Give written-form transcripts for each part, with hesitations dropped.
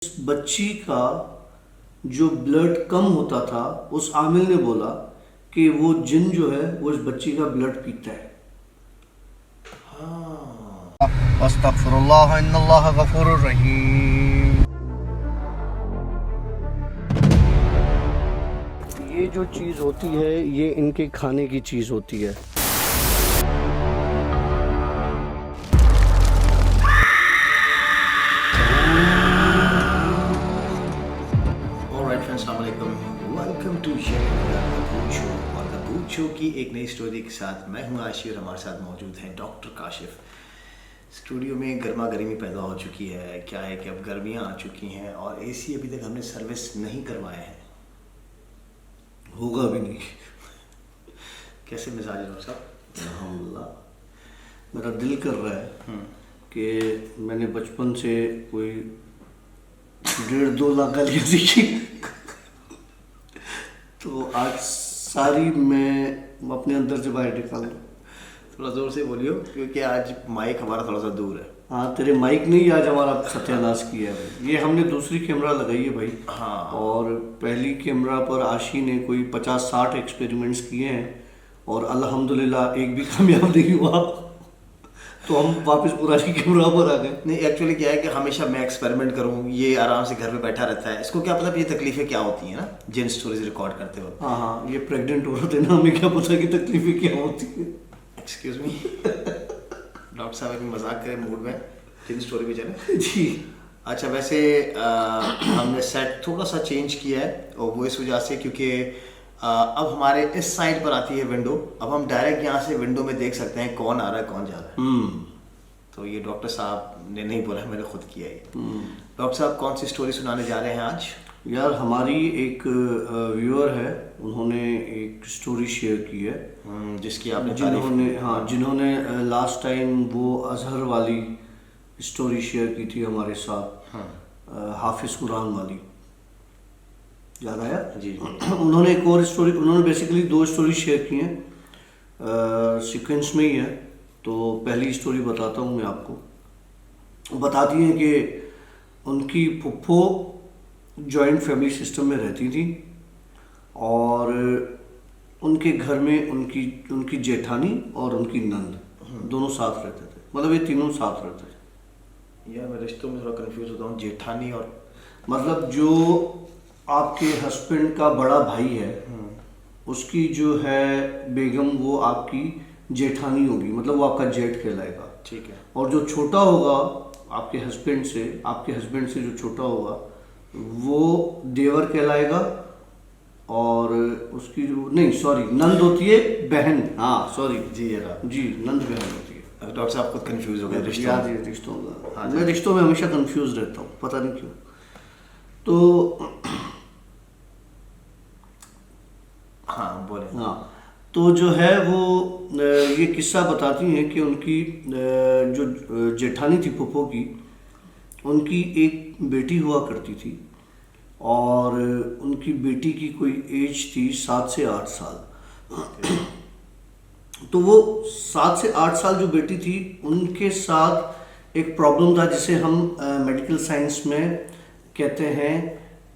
इस बच्ची का जो ब्लड कम होता था, उस आमिल ने बोला कि वो जिन जो है वो इस बच्ची का ब्लड पीता है। अस्तगफिरुल्लाह इन्नल्लाह गफूरुर रहीम। ये जो चीज़ होती है ये इनके खाने की चीज़ होती है। वेलकम टू अबूद शो की एक नई स्टोरी के साथ मैं हूं आशी और हमारे साथ मौजूद हैं डॉक्टर काशिफ। स्टूडियो में गर्मा गर्मी पैदा हो चुकी है। क्या है कि अब गर्मियां आ चुकी हैं और एसी अभी तक हमने सर्विस नहीं करवाया है, होगा भी नहीं। कैसे मिजाज है डॉक्टर साहब? अल्हम्दुलिल्लाह। मेरा दिल कर रहा है कि मैंने बचपन से कोई 1.5-2 लाख गालियाँ सीखी तो आज सारी मैं अपने अंदर से बाहर निकाल दूँ। थोड़ा ज़ोर से बोलियो क्योंकि आज माइक हमारा थोड़ा सा दूर है। हाँ, तेरे माइक ने ही आज हमारा सत्यानाश किया है। ये हमने दूसरी कैमरा लगाई है भाई। हाँ। और पहली कैमरा पर आशी ने कोई 50-60 एक्सपेरिमेंट्स किए हैं और अल्हम्दुलिल्लाह एक भी कामयाब नहीं हुआ तो हम वापस पुरानी कैमरा पर आ गए। नहीं, एक्चुअली क्या है कि हमेशा मैं एक्सपेरिमेंट करूँ, ये आराम से घर पे बैठा रहता है। इसको क्या पता ये तकलीफें क्या होती हैं ना, जिन स्टोरीज रिकॉर्ड करते हो। हाँ, ये प्रेग्नेंट हो रहे थे ना, हमें क्या पता कि तकलीफें क्या होती है। एक्सक्यूज मी डॉक्टर साहब अभी मजाक करें मूड में, जिन स्टोरी पे चले जी। अच्छा, वैसे हमने सेट थोड़ा सा चेंज किया है और वो इस वजह से क्योंकि अब हमारे इस साइड पर आती है विंडो। अब हम डायरेक्ट यहाँ से विंडो में देख सकते हैं कौन आ रहा है कौन जा रहा है। तो ये डॉक्टर साहब ने नहीं बोला, मैंने खुद किया है। डॉक्टर साहब कौन सी स्टोरी सुनाने जा रहे हैं आज? यार, हमारी एक व्यूअर है, उन्होंने एक स्टोरी शेयर की है जिसकी आपने जिन्होंने लास्ट टाइम वो अजहर वाली स्टोरी शेयर की थी हमारे साथ। हाफिज कुरान वाली याद आया? जी। उन्होंने एक और स्टोरी, उन्होंने बेसिकली 2 स्टोरी शेयर की हैं, सीक्वेंस में ही है। तो पहली स्टोरी बताता हूँ मैं आपको। बताती हैं कि उनकी फुप्पो जॉइंट फैमिली सिस्टम में रहती थी और उनके घर में उनकी जेठानी और उनकी नंद दोनों साथ रहते थे। मतलब ये तीनों साथ रहते थे। यार, मैं रिश्तों में थोड़ा कंफ्यूज होता हूँ। जेठानी और मतलब जो आपके हस्बैंड का बड़ा भाई है उसकी जो है बेगम वो आपकी जेठानी होगी, मतलब वो आपका जेठ कहलाएगा। ठीक है। और जो छोटा होगा आपके हस्बैंड से जो छोटा होगा वो देवर कहलाएगा। और उसकी जो नंद होती है बहन। हाँ सॉरी जी, नंद बहन होती है। डॉक्टर साहब खुद कंफ्यूज हो गए रिश्तों में। हाँ, मैं रिश्तों में हमेशा कंफ्यूज रहता हूँ, पता नहीं क्यों। तो हाँ बोले। हाँ, तो जो है वो ये किस्सा बताती हैं कि उनकी जो जेठानी थी फुप्पो की, उनकी एक बेटी हुआ करती थी और उनकी बेटी की कोई एज थी 7 से 8 साल। तो वो 7 से 8 साल जो बेटी थी उनके साथ एक प्रॉब्लम था जिसे हम मेडिकल साइंस में कहते हैं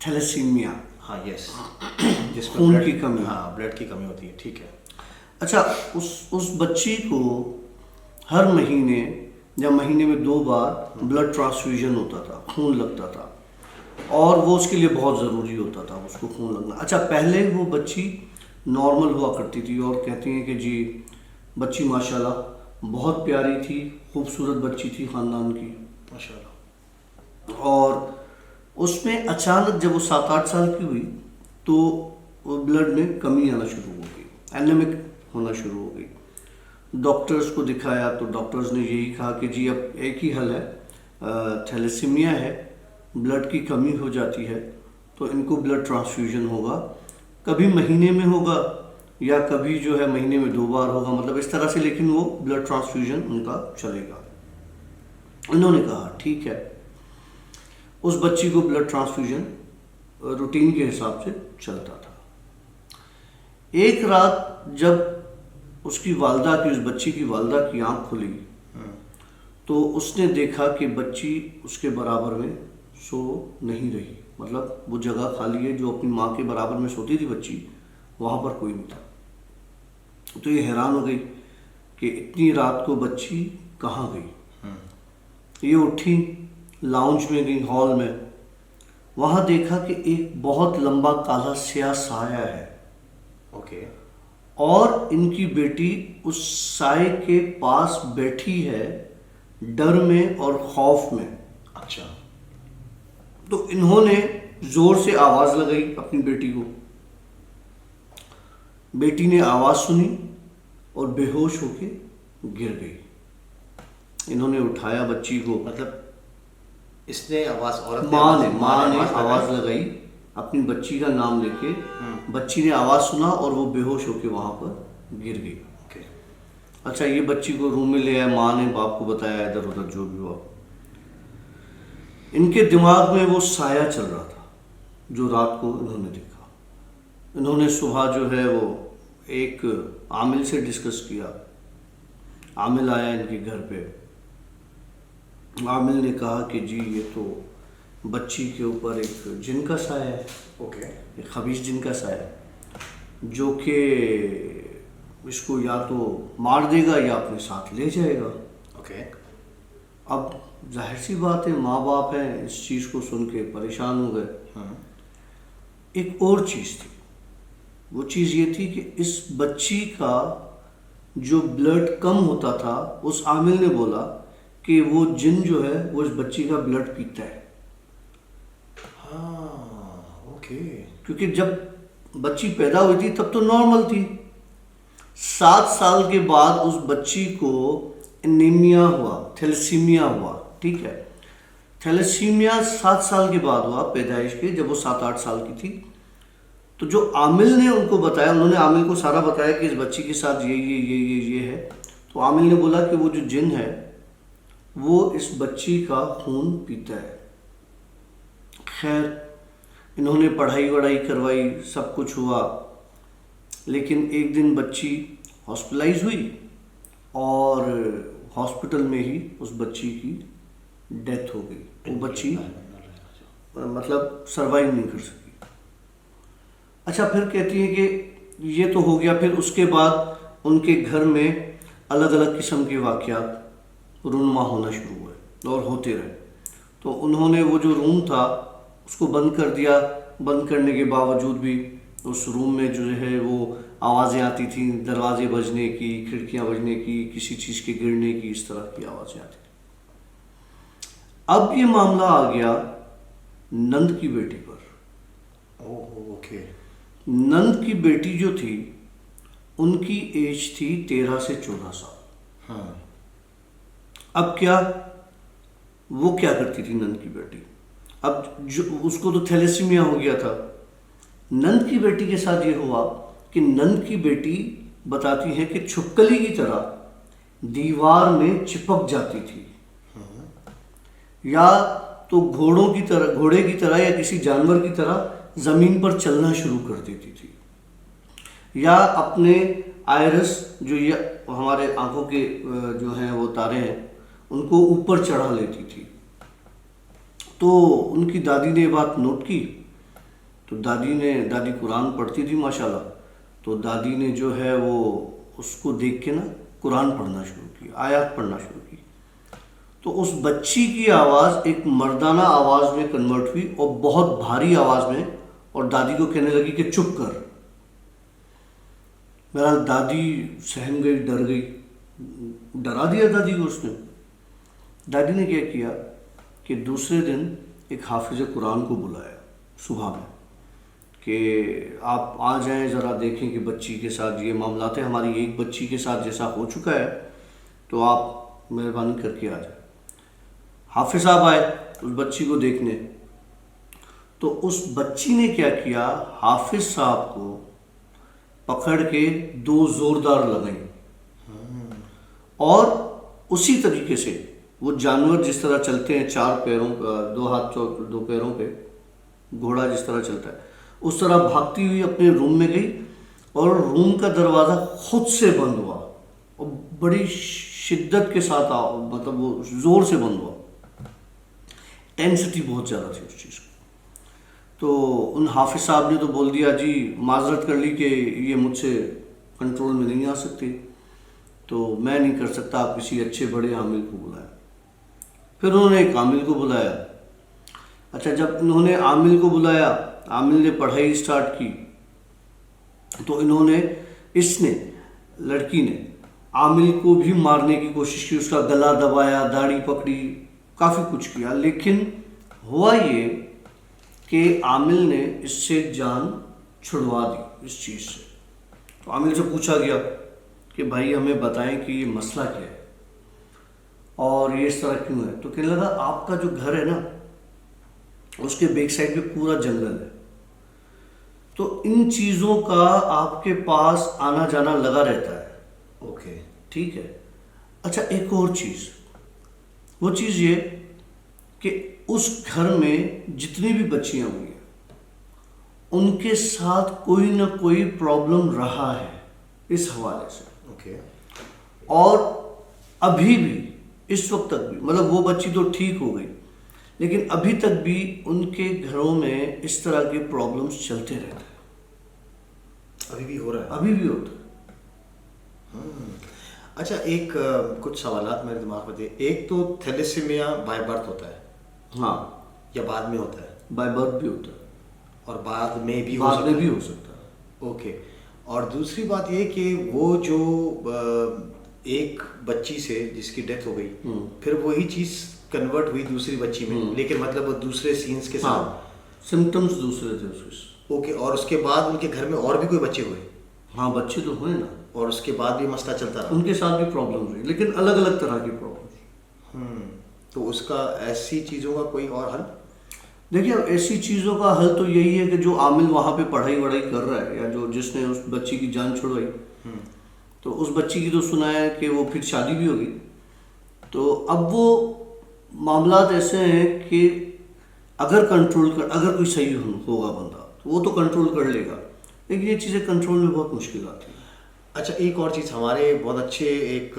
थैलेसीमिया। हाँ, यस। जिसमें खून की कमी। हाँ, ब्लड की कमी होती है। ठीक है। अच्छा, उस बच्ची को हर महीने या महीने में 2 बार ब्लड ट्रांसफ्यूजन होता था, खून लगता था और वो उसके लिए बहुत ज़रूरी होता था उसको खून लगना। अच्छा, पहले वो बच्ची नॉर्मल हुआ करती थी और कहती हैं कि जी बच्ची माशाल्लाह बहुत प्यारी थी, खूबसूरत बच्ची थी ख़ानदान की माशाल्लाह। और उसमें अचानक जब वो 7-8 साल की हुई तो वो ब्लड में कमी आना शुरू हो गई, एनीमिक होना शुरू हो गई। डॉक्टर्स को दिखाया तो डॉक्टर्स ने यही कहा कि जी अब एक ही हल है, थैलेसीमिया है, ब्लड की कमी हो जाती है तो इनको ब्लड ट्रांसफ्यूजन होगा। कभी महीने में होगा या कभी जो है महीने में 2 बार होगा, मतलब इस तरह से, लेकिन वो ब्लड ट्रांसफ्यूजन उनका चलेगा। इन्होंने कहा ठीक है। उस बच्ची को ब्लड ट्रांसफ्यूजन रूटीन के हिसाब से चलता था। एक रात जब उस बच्ची की वालदा की आंख खुली तो उसने देखा कि बच्ची उसके बराबर में सो नहीं रही, मतलब वो जगह खाली है, जो अपनी माँ के बराबर में सोती थी बच्ची, वहाँ पर कोई नहीं था। तो ये हैरान हो गई कि इतनी रात को बच्ची कहाँ गई। ये उठी, लाउंज में गई, हॉल में, वहाँ देखा कि एक बहुत लंबा काला स्याह साया है ओके। और इनकी बेटी उस साए के पास बैठी है, डर में और खौफ में। अच्छा। तो इन्होंने जोर से आवाज लगाई अपनी बेटी को। बेटी ने आवाज सुनी और बेहोश होके गिर गई। इन्होंने उठाया बच्ची को, मतलब इसने आवाज, औरत माँ ने आवाज आवाज लगाई अपनी बच्ची का नाम लेके। बच्ची ने आवाज सुना और वो बेहोश होके वहां पर गिर गई। ओके। अच्छा, ये बच्ची को रूम में ले आया, माँ ने बाप को बताया, इधर उधर जो भी हुआ। इनके दिमाग में वो साया चल रहा था जो रात को इन्होंने देखा। इन्होंने सुबह जो है वो एक आमिल से डिस्कस किया। आमिल आया इनके घर पे। आमिल ने कहा कि जी ये तो बच्ची के ऊपर एक जिन का साया है, ओके। एक खबीस जिन का साया है, जो कि इसको या तो मार देगा या अपने साथ ले जाएगा। ओके। अब जाहिर सी बात है, माँ बाप हैं, इस चीज़ को सुन के परेशान हो गए। एक और चीज़ थी, वो चीज़ ये थी कि इस बच्ची का जो ब्लड कम होता था, उस आमिल ने बोला कि वो जिन जो है वो इस बच्ची का ब्लड पीता है। हाँ, ओके। क्योंकि जब बच्ची पैदा हुई थी तब तो नॉर्मल थी। 7 साल के बाद उस बच्ची को एनीमिया हुआ, थैलेसीमिया हुआ, ठीक है। थैलेसीमिया 7 साल के बाद हुआ पैदाइश के, जब वो 7-8 साल की थी। तो जो आमिल ने उनको बताया, उन्होंने आमिल को सारा बताया कि इस बच्ची के साथ ये है। तो आमिल ने बोला कि वो जो जिन है वो इस बच्ची का खून पीता है। खैर, इन्होंने पढ़ाई वढ़ाई करवाई, सब कुछ हुआ, लेकिन एक दिन बच्ची हॉस्पिटलाइज हुई और हॉस्पिटल में ही उस बच्ची की डेथ हो गई। वो बच्ची मतलब सरवाइव नहीं कर सकी। अच्छा, फिर कहती है कि ये तो हो गया। फिर उसके बाद उनके घर में अलग अलग किस्म के वाक़यात रूनुमा होना शुरू हुए और होते रहे। तो उन्होंने वो जो रूम था उसको बंद कर दिया। बंद करने के बावजूद भी उस रूम में जो है वो आवाज़ें आती थी, दरवाजे बजने की, खिड़कियां बजने की, किसी चीज़ के गिरने की, इस तरह की आवाज़ें आती थी। अब ये मामला आ गया नंद की बेटी पर। ओह, ओके। नंद की बेटी जो थी उनकी एज थी 13 से 14 साल। हाँ। अब क्या, वो क्या करती थी नंद की बेटी? अब जो उसको तो थैलेसीमिया हो गया था। नंद की बेटी के साथ ये हुआ कि नंद की बेटी बताती है कि छुपकली की तरह दीवार में चिपक जाती थी, या तो घोड़े की तरह या किसी जानवर की तरह जमीन पर चलना शुरू कर देती थी, या अपने आयरस जो ये हमारे आंखों के जो हैं वो तारे हैं उनको ऊपर चढ़ा लेती थी। तो उनकी दादी ने ये बात नोट की। तो दादी कुरान पढ़ती थी माशाल्लाह। तो दादी ने जो है वो उसको देख के ना कुरान पढ़ना शुरू की, आयत पढ़ना शुरू की। तो उस बच्ची की आवाज़ एक मर्दाना आवाज़ में कन्वर्ट हुई और बहुत भारी आवाज़ में, और दादी को कहने लगी कि चुप कर। मेरा दादी सहम गई, डर गई, डरा दिया दादी को उसने। दादी ने क्या किया कि दूसरे दिन एक हाफिज कुरान को बुलाया सुबह में कि आप आ जाएं, ज़रा देखें कि बच्ची के साथ ये मामला है, हमारी एक बच्ची के साथ जैसा हो चुका है, तो आप मेहरबानी करके आ जाए। हाफिज साहब आए उस बच्ची को देखने। तो उस बच्ची ने क्या किया, हाफिज साहब को पकड़ के 2 जोरदार लगाई, और उसी तरीके से वो जानवर जिस तरह चलते हैं 4 पैरों, 2 हाथ 2 पैरों पे, घोड़ा जिस तरह चलता है, उस तरह भागती हुई अपने रूम में गई, और रूम का दरवाज़ा खुद से बंद हुआ, और बड़ी शिद्दत के साथ मतलब वो ज़ोर से बंद हुआ। टेंसिटी बहुत ज़्यादा थी उस चीज़ की। तो उन हाफिज साहब ने तो बोल दिया जी, माजरत कर ली कि ये मुझसे कंट्रोल में नहीं आ सकती, तो मैं नहीं कर सकता, आप किसी अच्छे बड़े आमिल को बुलाएं। फिर उन्होंने एक आमिल को बुलाया। अच्छा, जब इन्होंने आमिल को बुलाया, आमिल ने पढ़ाई स्टार्ट की, तो इसने लड़की ने आमिल को भी मारने की कोशिश की, उसका गला दबाया, दाढ़ी पकड़ी, काफ़ी कुछ किया। लेकिन हुआ ये कि आमिल ने इससे जान छुड़वा दी इस चीज़ से। तो आमिल से पूछा गया कि भाई हमें बताएं कि ये मसला क्या है और ये इस तरह क्यों है। तो कहने लगा, आपका जो घर है ना, उसके बैक साइड पे पूरा जंगल है, तो इन चीज़ों का आपके पास आना जाना लगा रहता है। ओके। ठीक है। अच्छा, एक और चीज़, वो चीज़ ये कि उस घर में जितनी भी बच्चियां हुई हैं, उनके साथ कोई ना कोई प्रॉब्लम रहा है इस हवाले से। ओके। और अभी भी, इस वक्त तक भी, मतलब वो बच्ची तो ठीक हो गई, लेकिन अभी तक भी उनके घरों में इस तरह के प्रॉब्लम्स चलते रहते हैं। अभी भी हो रहा है? अभी भी होता है। अच्छा, एक कुछ सवालात मेरे दिमाग में थे। एक तो थैलेसीमिया बाय बर्थ होता है हाँ, या बाद में होता है? बाय बर्थ भी होता है, और बाद में भी हो बाद सकता में है? भी हो सकता है। ओके। और दूसरी बात ये कि वो जो एक बच्ची से जिसकी डेथ हो गई, फिर वही चीज़ कन्वर्ट हुई दूसरी बच्ची में, लेकिन मतलब वो दूसरे सीन्स के साथ। हाँ, सिम्टम्स दूसरे थे उसके। ओके। और उसके बाद उनके घर में और भी कोई बच्चे हुए? हाँ, बच्चे तो हुए ना, और उसके बाद भी मसला चलता रहा? उनके साथ भी प्रॉब्लम हुई, लेकिन अलग अलग तरह की प्रॉब्लम। तो उसका ऐसी चीज़ों का कोई और हल? देखिए, ऐसी चीज़ों का हल तो यही है कि जो आमिल वहाँ पे पढ़ाई वढ़ाई कर रहा है, या जो जिसने उस बच्ची की जान छुड़वाई, तो उस बच्ची की तो सुना है कि वो फिर शादी भी होगी। तो अब वो मामलात ऐसे हैं कि अगर अगर कोई सही होगा बंदा, तो वो तो कंट्रोल कर लेगा, लेकिन ये चीज़ें कंट्रोल में बहुत मुश्किल आती है। अच्छा, एक और चीज़, हमारे बहुत अच्छे एक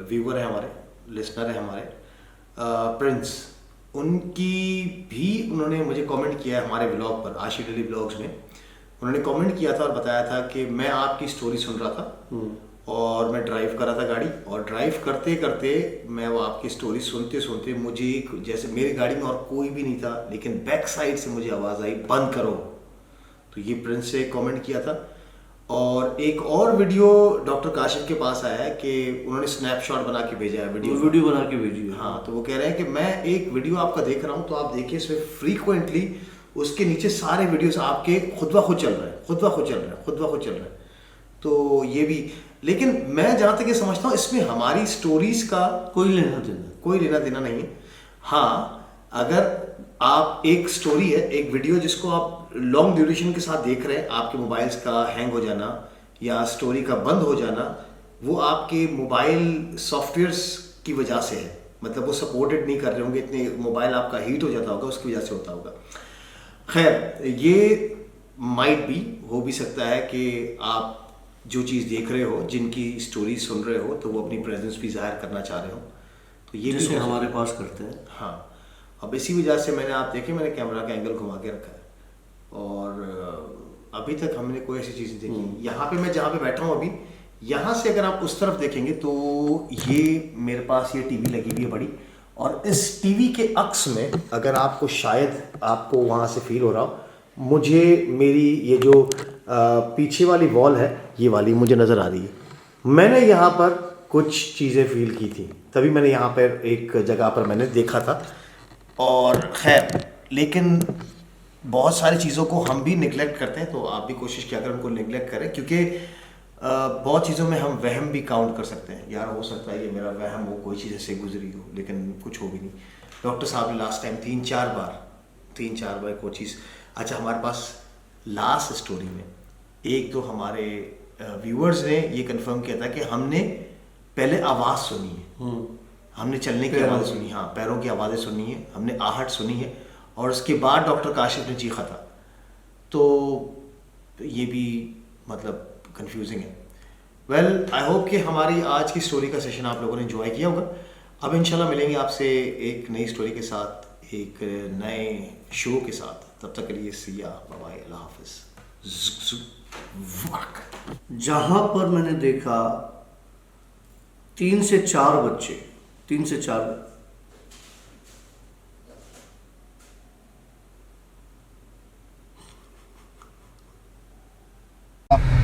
व्यूअर है, हमारे लिसनर है हमारे, प्रिंस, उनकी भी उन्होंने मुझे कमेंट किया है हमारे व्लॉग पर, आशी डेली व्लॉग्स में। उन्होंने कमेंट किया था और बताया था कि मैं आपकी स्टोरी सुन रहा था और मैं ड्राइव कर रहा था गाड़ी, और ड्राइव करते करते मैं वो आपकी स्टोरी सुनते सुनते मुझे जैसे मेरी गाड़ी में और कोई भी नहीं था, लेकिन बैक साइड से मुझे आवाज़ आई, बंद करो। तो ये प्रिंस से कमेंट किया था। और एक और वीडियो डॉक्टर काशिफ के पास आया है कि उन्होंने स्नैपशॉट बना के भेजा है, वीडियो बना के भेजी है। हाँ, तो वो कह रहे हैं कि मैं एक वीडियो आपका देख रहा हूँ, तो आप देखिए, इसमें फ्रीक्वेंटली उसके नीचे सारे वीडियोस आपके खुद ब खुद चल रहे हैं, खुद ब खुद चल रहे हैं, खुद ब खुद चल रहे हैं। तो ये भी, लेकिन मैं जहाँ तक ये समझता हूँ, इसमें हमारी स्टोरीज का कोई लेना देना नहीं है। हाँ, अगर आप एक स्टोरी है, एक वीडियो जिसको आप लॉन्ग ड्यूरेशन के साथ देख रहे हैं, आपके मोबाइल्स का हैंग हो जाना या स्टोरी का बंद हो जाना, वो आपके मोबाइल सॉफ्टवेयर्स की वजह से है। मतलब वो सपोर्टेड नहीं कर रहे होंगे, इतने मोबाइल आपका हीट हो जाता होगा, उसकी वजह से होता होगा। खैर, ये माइट भी हो भी सकता है कि आप जो चीज़ देख रहे हो, जिनकी स्टोरी सुन रहे हो, तो वो अपनी प्रेजेंस भी जाहिर करना चाह रहे हो, तो ये जैसे भी हमारे पास करते हैं। हाँ, अब इसी वजह से मैंने, आप देखें, मैंने कैमरा का एंगल घुमा के रखा है, और अभी तक हमने कोई ऐसी चीज़ देखी। यहाँ पे मैं जहाँ पे बैठा हूँ अभी, यहाँ से अगर आप उस तरफ देखेंगे तो ये मेरे पास ये टीवी लगी हुई है बड़ी, और इस टीवी के अक्स में, अगर आपको शायद आपको वहाँ से फील हो रहा हो, मुझे मेरी ये जो पीछे वाली वॉल है, ये वाली मुझे नज़र आ रही है। मैंने यहाँ पर कुछ चीज़ें फील की थी, तभी मैंने यहाँ पर एक जगह पर मैंने देखा था। और खैर, लेकिन बहुत सारी चीज़ों को हम भी निगलेक्ट करते हैं, तो आप भी कोशिश किया करें उनको निगलेक्ट करें, क्योंकि बहुत चीज़ों में हम वहम भी काउंट कर सकते हैं। यार, हो सकता है ये मेरा वहम हो, कोई चीज़ ऐसे गुजरी हो, लेकिन कुछ हो भी नहीं। डॉक्टर साहब ने लास्ट टाइम 3-4 बार कोई चीज़। अच्छा, हमारे पास लास्ट स्टोरी में एक तो हमारे व्यूअर्स ने ये कंफर्म किया था कि हमने पहले आवाज़ सुनी है, हमने चलने की आवाज़ सुनी, हाँ, पैरों की आवाज़ें सुनी है, हमने आहट सुनी है, और उसके बाद डॉक्टर काशिफ ने चीखा था। तो ये भी मतलब कंफ्यूजिंग है। वेल, आई होप कि हमारी आज की स्टोरी का सेशन आप लोगों ने एंजॉय किया होगा। अब इंशाल्लाह मिलेंगे आपसे एक नई स्टोरी के साथ, एक नए शो के साथ। तब तक के लिए सिया, बाय बाय, अल्लाह हाफिज। जहां पर मैंने देखा 3 से 4 बच्चे, 3 से 4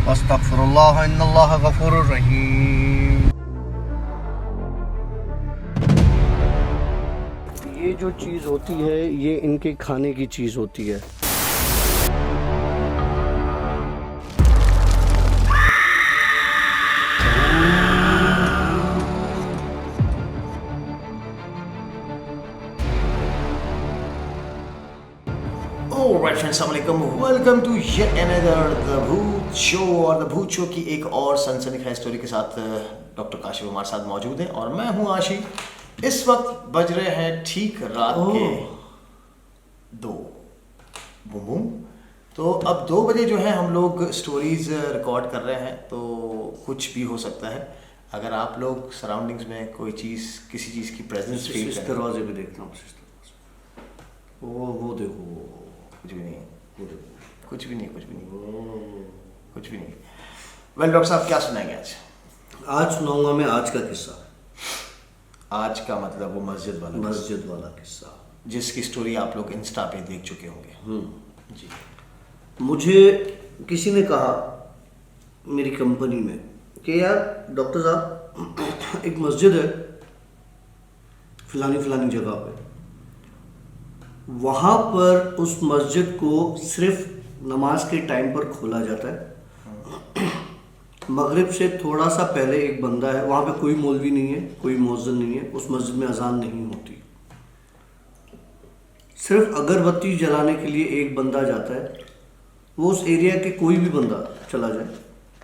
अस्तगफिरुल्लाह इन्नल्लाह गफूरुर रहीम। ये जो चीज़ होती है ये इनके खाने की चीज़ होती है। Alright friends, अस्सलाम वालेकुम, welcome to yet another the Bhoot show. और द भूत शो की एक और सनसनीखेज स्टोरी के साथ डॉक्टर काशिफ हमारे साथ मौजूद है और मैं हूं आशी। इस वक्त बज रहे हैं ठीक रात के 2 बूम बूम। तो अब 2 बजे जो है हम लोग स्टोरीज रिकॉर्ड कर रहे हैं, तो कुछ भी हो सकता है। अगर आप लोग सराउंडिंग्स में कोई चीज़, किसी चीज़ की प्रेजेंस फील इस करें, दरवाजे पे देखना, इस दरवाजे। वो देखो, कुछ भी नहीं, वो देखो, कुछ भी नहीं, कुछ भी नहीं, कुछ भी नहीं। वेल डॉक्टर साहब, क्या सुनाएंगे आज? आज सुनाऊंगा मैं आज का किस्सा। आज का मतलब वो मस्जिद वाला, मस्जिद वाला किस्सा, जिसकी स्टोरी आप लोग इंस्टा पे देख चुके होंगे। जी। मुझे किसी ने कहा मेरी कंपनी में कि यार डॉक्टर साहब एक मस्जिद है फलानी फलानी जगह पे, वहाँ पर उस मस्जिद को सिर्फ नमाज के टाइम पर खोला जाता है। मगरिब से थोड़ा सा पहले एक बंदा है, वहाँ पे कोई मौलवी नहीं है, कोई मुअज्जिन नहीं है, उस मस्जिद में अजान नहीं होती। सिर्फ अगरबत्ती जलाने के लिए एक बंदा जाता है। वो उस एरिया के कोई भी बंदा चला जाए,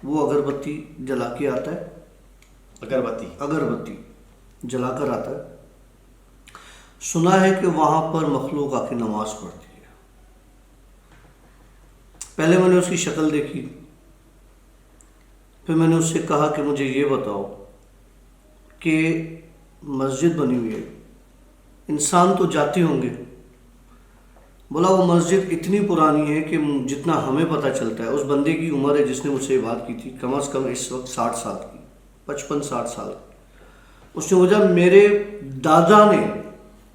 वो अगरबत्ती जला के आता है, अगरबत्ती जलाकर आता है। सुना है कि वहाँ पर मखलूक आके नमाज पढ़ती है। पहले मैंने उसकी शक्ल देखी, फिर मैंने उससे कहा कि मुझे ये बताओ कि मस्जिद बनी हुई है, इंसान तो जाते होंगे। बोला वो मस्जिद इतनी पुरानी है कि जितना हमें पता चलता है, उस बंदे की उम्र है जिसने मुझसे बात की थी कम से कम इस वक्त 60 साल की, 55-60 साल। उसने बोला मेरे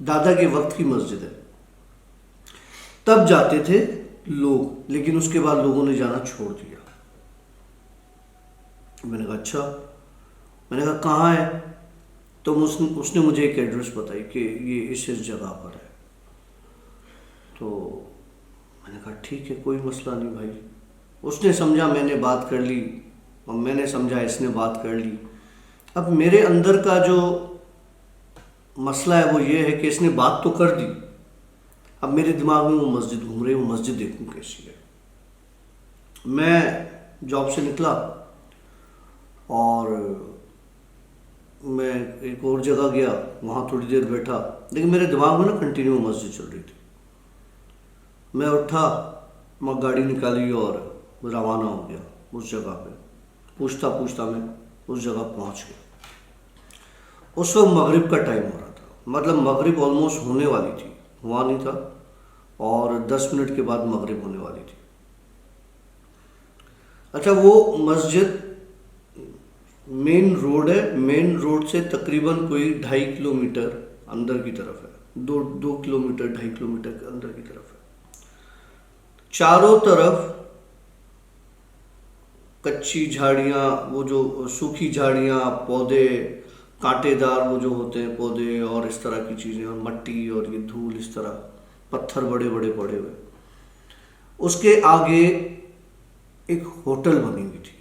दादा के वक्त की मस्जिद है, तब जाते थे लोग, लेकिन उसके बाद लोगों ने जाना छोड़ दिया। मैंने कहा अच्छा। मैंने कहा कहाँ है? तो उसने मुझे एक एड्रेस बताई कि ये इस जगह पर है। तो मैंने कहा ठीक है, कोई मसला नहीं भाई। उसने समझा मैंने बात कर ली और मैंने समझा इसने बात कर ली। अब मेरे अंदर का जो मसला है वो ये है कि इसने बात तो कर दी, अब मेरे दिमाग में वो मस्जिद घूम रही, वो मस्जिद देखूं कैसी है। मैं जॉब से निकला और मैं एक और जगह गया, वहाँ थोड़ी देर बैठा, लेकिन मेरे दिमाग में ना कंटिन्यू मस्जिद चल रही थी। मैं उठा, मैं गाड़ी निकाली और रवाना हो गया उस जगह पे। पूछता पूछता मैं उस जगह पहुँच गया। उस वक्त मगरिब का टाइम हो रहा था, मतलब मगरिब ऑलमोस्ट होने वाली थी, हुआ नहीं था, और 10 मिनट के बाद मगरिब होने वाली थी। अच्छा, वो मस्जिद मेन रोड है, मेन रोड से तकरीबन कोई 2.5 किलोमीटर अंदर की तरफ है, 2 किलोमीटर 2.5 किलोमीटर के अंदर की तरफ है। चारों तरफ कच्ची झाड़ियाँ, वो जो सूखी झाड़ियाँ, पौधे, कांटेदार वो जो होते हैं पौधे और इस तरह की चीज़ें, और मट्टी और ये धूल, इस तरह पत्थर बड़े बड़े पड़े हुए। उसके आगे एक होटल बनी हुई थी।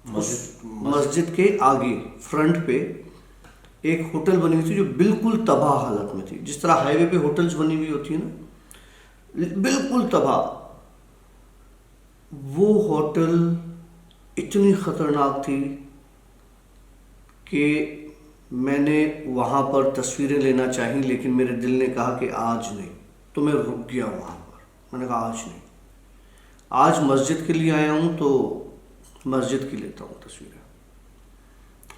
मस्जिद के आगे फ्रंट पे एक होटल बनी हुई थी जो बिल्कुल तबाह हालत में थी। जिस तरह हाईवे पे होटल्स बनी हुई होती है ना, बिल्कुल तबाह। वो होटल इतनी खतरनाक थी कि मैंने वहाँ पर तस्वीरें लेना चाही, लेकिन मेरे दिल ने कहा कि आज नहीं। तो मैं रुक गया वहाँ पर। मैंने कहा आज नहीं, आज मस्जिद के लिए आया हूँ तो मस्जिद की लेता हूँ तस्वीरें।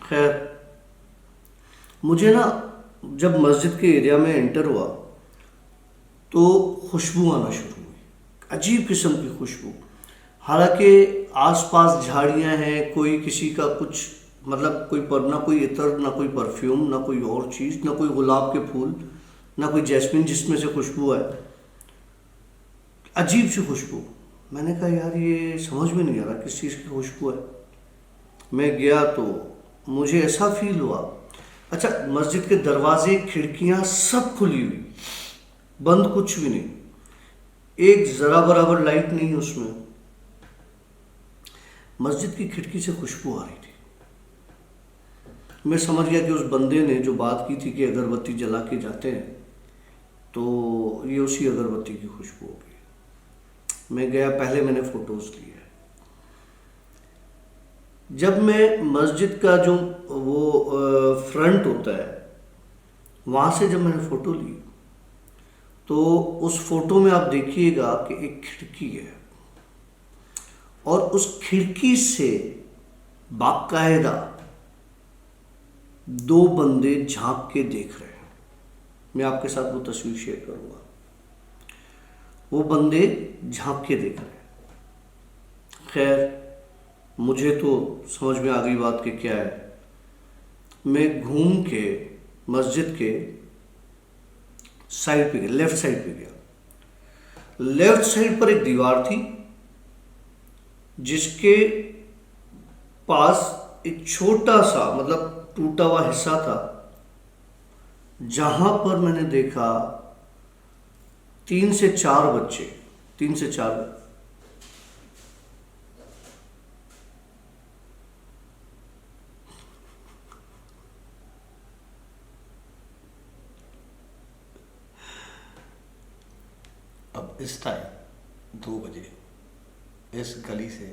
खैर मुझे ना जब मस्जिद के एरिया में एंटर हुआ तो खुशबू आना शुरू हुई, अजीब किस्म की खुशबू। हालांकि आसपास झाड़ियां हैं, कोई किसी का कुछ मतलब कोई पर ना कोई इत्र, ना कोई परफ्यूम, ना कोई और चीज़, ना कोई गुलाब के फूल, ना कोई जैस्मिन जिसमें से खुशबू आए, अजीब सी खुशबू। मैंने कहा यार ये समझ में नहीं आ रहा किस चीज़ की खुशबू है। मैं गया तो मुझे ऐसा फील हुआ, अच्छा मस्जिद के दरवाजे खिड़कियां सब खुली हुई, बंद कुछ भी नहीं, एक जरा बराबर लाइट नहीं है उसमें। मस्जिद की खिड़की से खुशबू आ रही थी। मैं समझ गया कि उस बंदे ने जो बात की थी कि अगरबत्ती जला के जाते हैं, तो ये उसी अगरबत्ती की खुशबू होगी। मैं गया, पहले मैंने फोटोज लिए। जब मैं मस्जिद का जो वो फ्रंट होता है वहाँ से जब मैंने फ़ोटो ली, तो उस फोटो में आप देखिएगा कि एक खिड़की है और उस खिड़की से बाकायदा दो बंदे झांक के देख रहे हैं। मैं आपके साथ वो तस्वीर शेयर करूंगा। वो बंदे झांक के देख रहे हैं। खैर मुझे तो समझ में आ गई बात कि क्या है। मैं घूम के मस्जिद के साइड पे गया, लेफ्ट साइड पे गया। लेफ्ट साइड पर एक दीवार थी जिसके पास एक छोटा सा मतलब टूटा हुआ हिस्सा था, जहां पर मैंने देखा 3 से 4 बच्चे, 3 से 4। अब इस टाइम 2 बजे इस गली से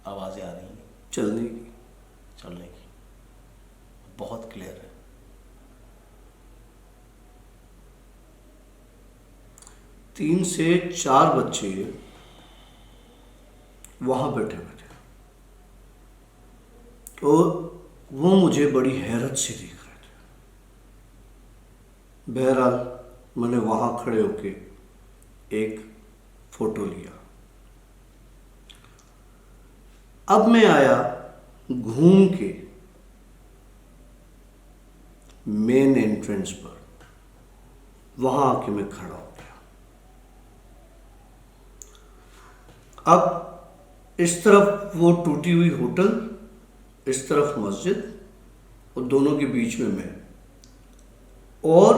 आवाज़ें आ रही हैं चलने की। चलने की, बहुत क्लियर है। 3 से 4 बच्चे वहां बैठे हुए थे और वो मुझे बड़ी हैरत से देख रहे थे। बहरहाल मैंने वहां खड़े होके एक फोटो लिया। अब मैं आया घूम के मेन एंट्रेंस पर, वहां आके मैं खड़ा हो गया। अब इस तरफ वो टूटी हुई होटल, इस तरफ मस्जिद और दोनों के बीच में मैं, और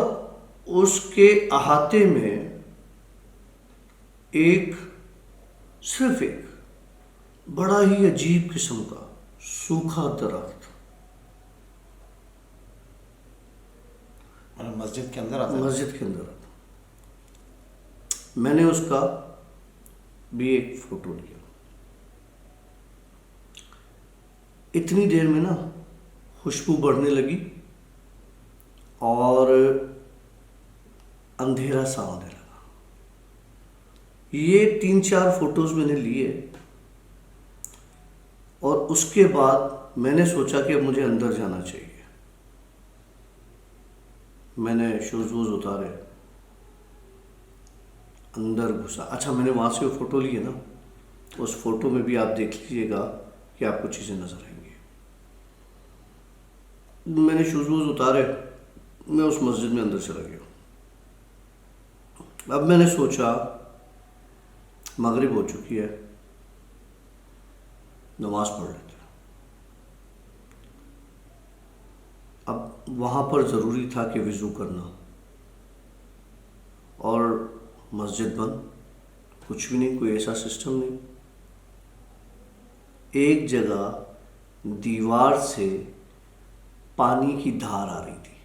उसके अहाते में एक, सिर्फ एक बड़ा ही अजीब किस्म का सूखा दरख्त। मतलब मस्जिद के अंदर आता है? मस्जिद के अंदर आता। मैंने उसका भी एक फोटो लिया। इतनी देर में ना खुशबू बढ़ने लगी और अंधेरा सा होने लगा। ये 3-4 फोटोज मैंने लिए और उसके बाद मैंने सोचा कि अब मुझे अंदर जाना चाहिए। मैंने शूज वूज उतारे, अंदर घुसा। अच्छा मैंने वहां से वो फोटो लिए ना, उस फोटो में भी आप देख लीजिएगा कि आपको चीजें नजर आएंगी। मैंने शूज वूज उतारे, मैं उस मस्जिद में अंदर चला गया। अब मैंने सोचा मगरिब हो चुकी है, नमाज पढ़ लेते हैं। अब वहां पर ज़रूरी था कि वज़ू करना, और मस्जिद बंद, कुछ भी नहीं, कोई ऐसा सिस्टम नहीं। एक जगह दीवार से पानी की धार आ रही थी।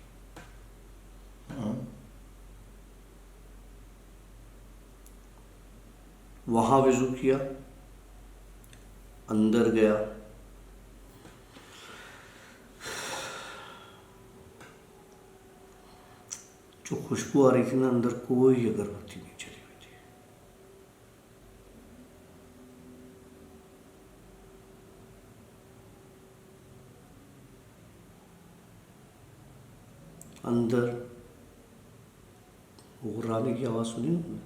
वहां वज़ू किया, अंदर गया। जो खुशबू आ रही थी ना, अंदर कोई अगरबत्ती नहीं चली हुई थी। अंदर हुर्राने की आवाज़ सुनी आपने?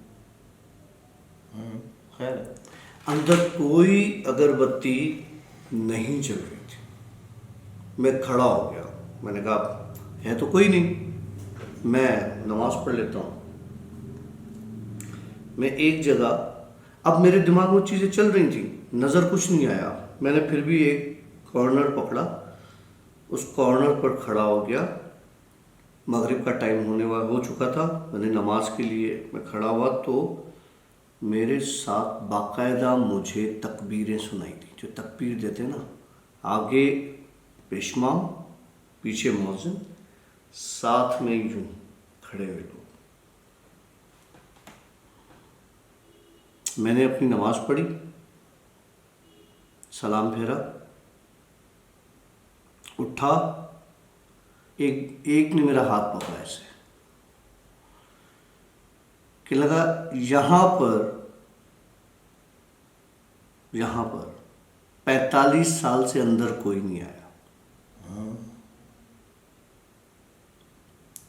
खैर अंदर कोई अगरबत्ती नहीं जल रही थी। मैं खड़ा हो गया, मैंने कहा है तो कोई नहीं, मैं नमाज पढ़ लेता हूँ। मैं एक जगह, अब मेरे दिमाग में चीज़ें चल रही थी, नज़र कुछ नहीं आया। मैंने फिर भी एक कॉर्नर पकड़ा, उस कॉर्नर पर खड़ा हो गया। मगरिब का टाइम हो चुका था। मैंने नमाज के लिए मैं खड़ा हुआ तो मेरे साथ बाकायदा मुझे तकबीरें सुनाई दी। जो तकबीर देते हैं ना, आगे पेशमाम, पीछे मौज़िन, साथ में यूं खड़े हुए लोग। मैंने अपनी नमाज पढ़ी, सलाम फेरा, उठा, एक ने मेरा हाथ पकड़ा ऐसे कि लगा यहाँ पर 45 साल से अंदर कोई नहीं आया,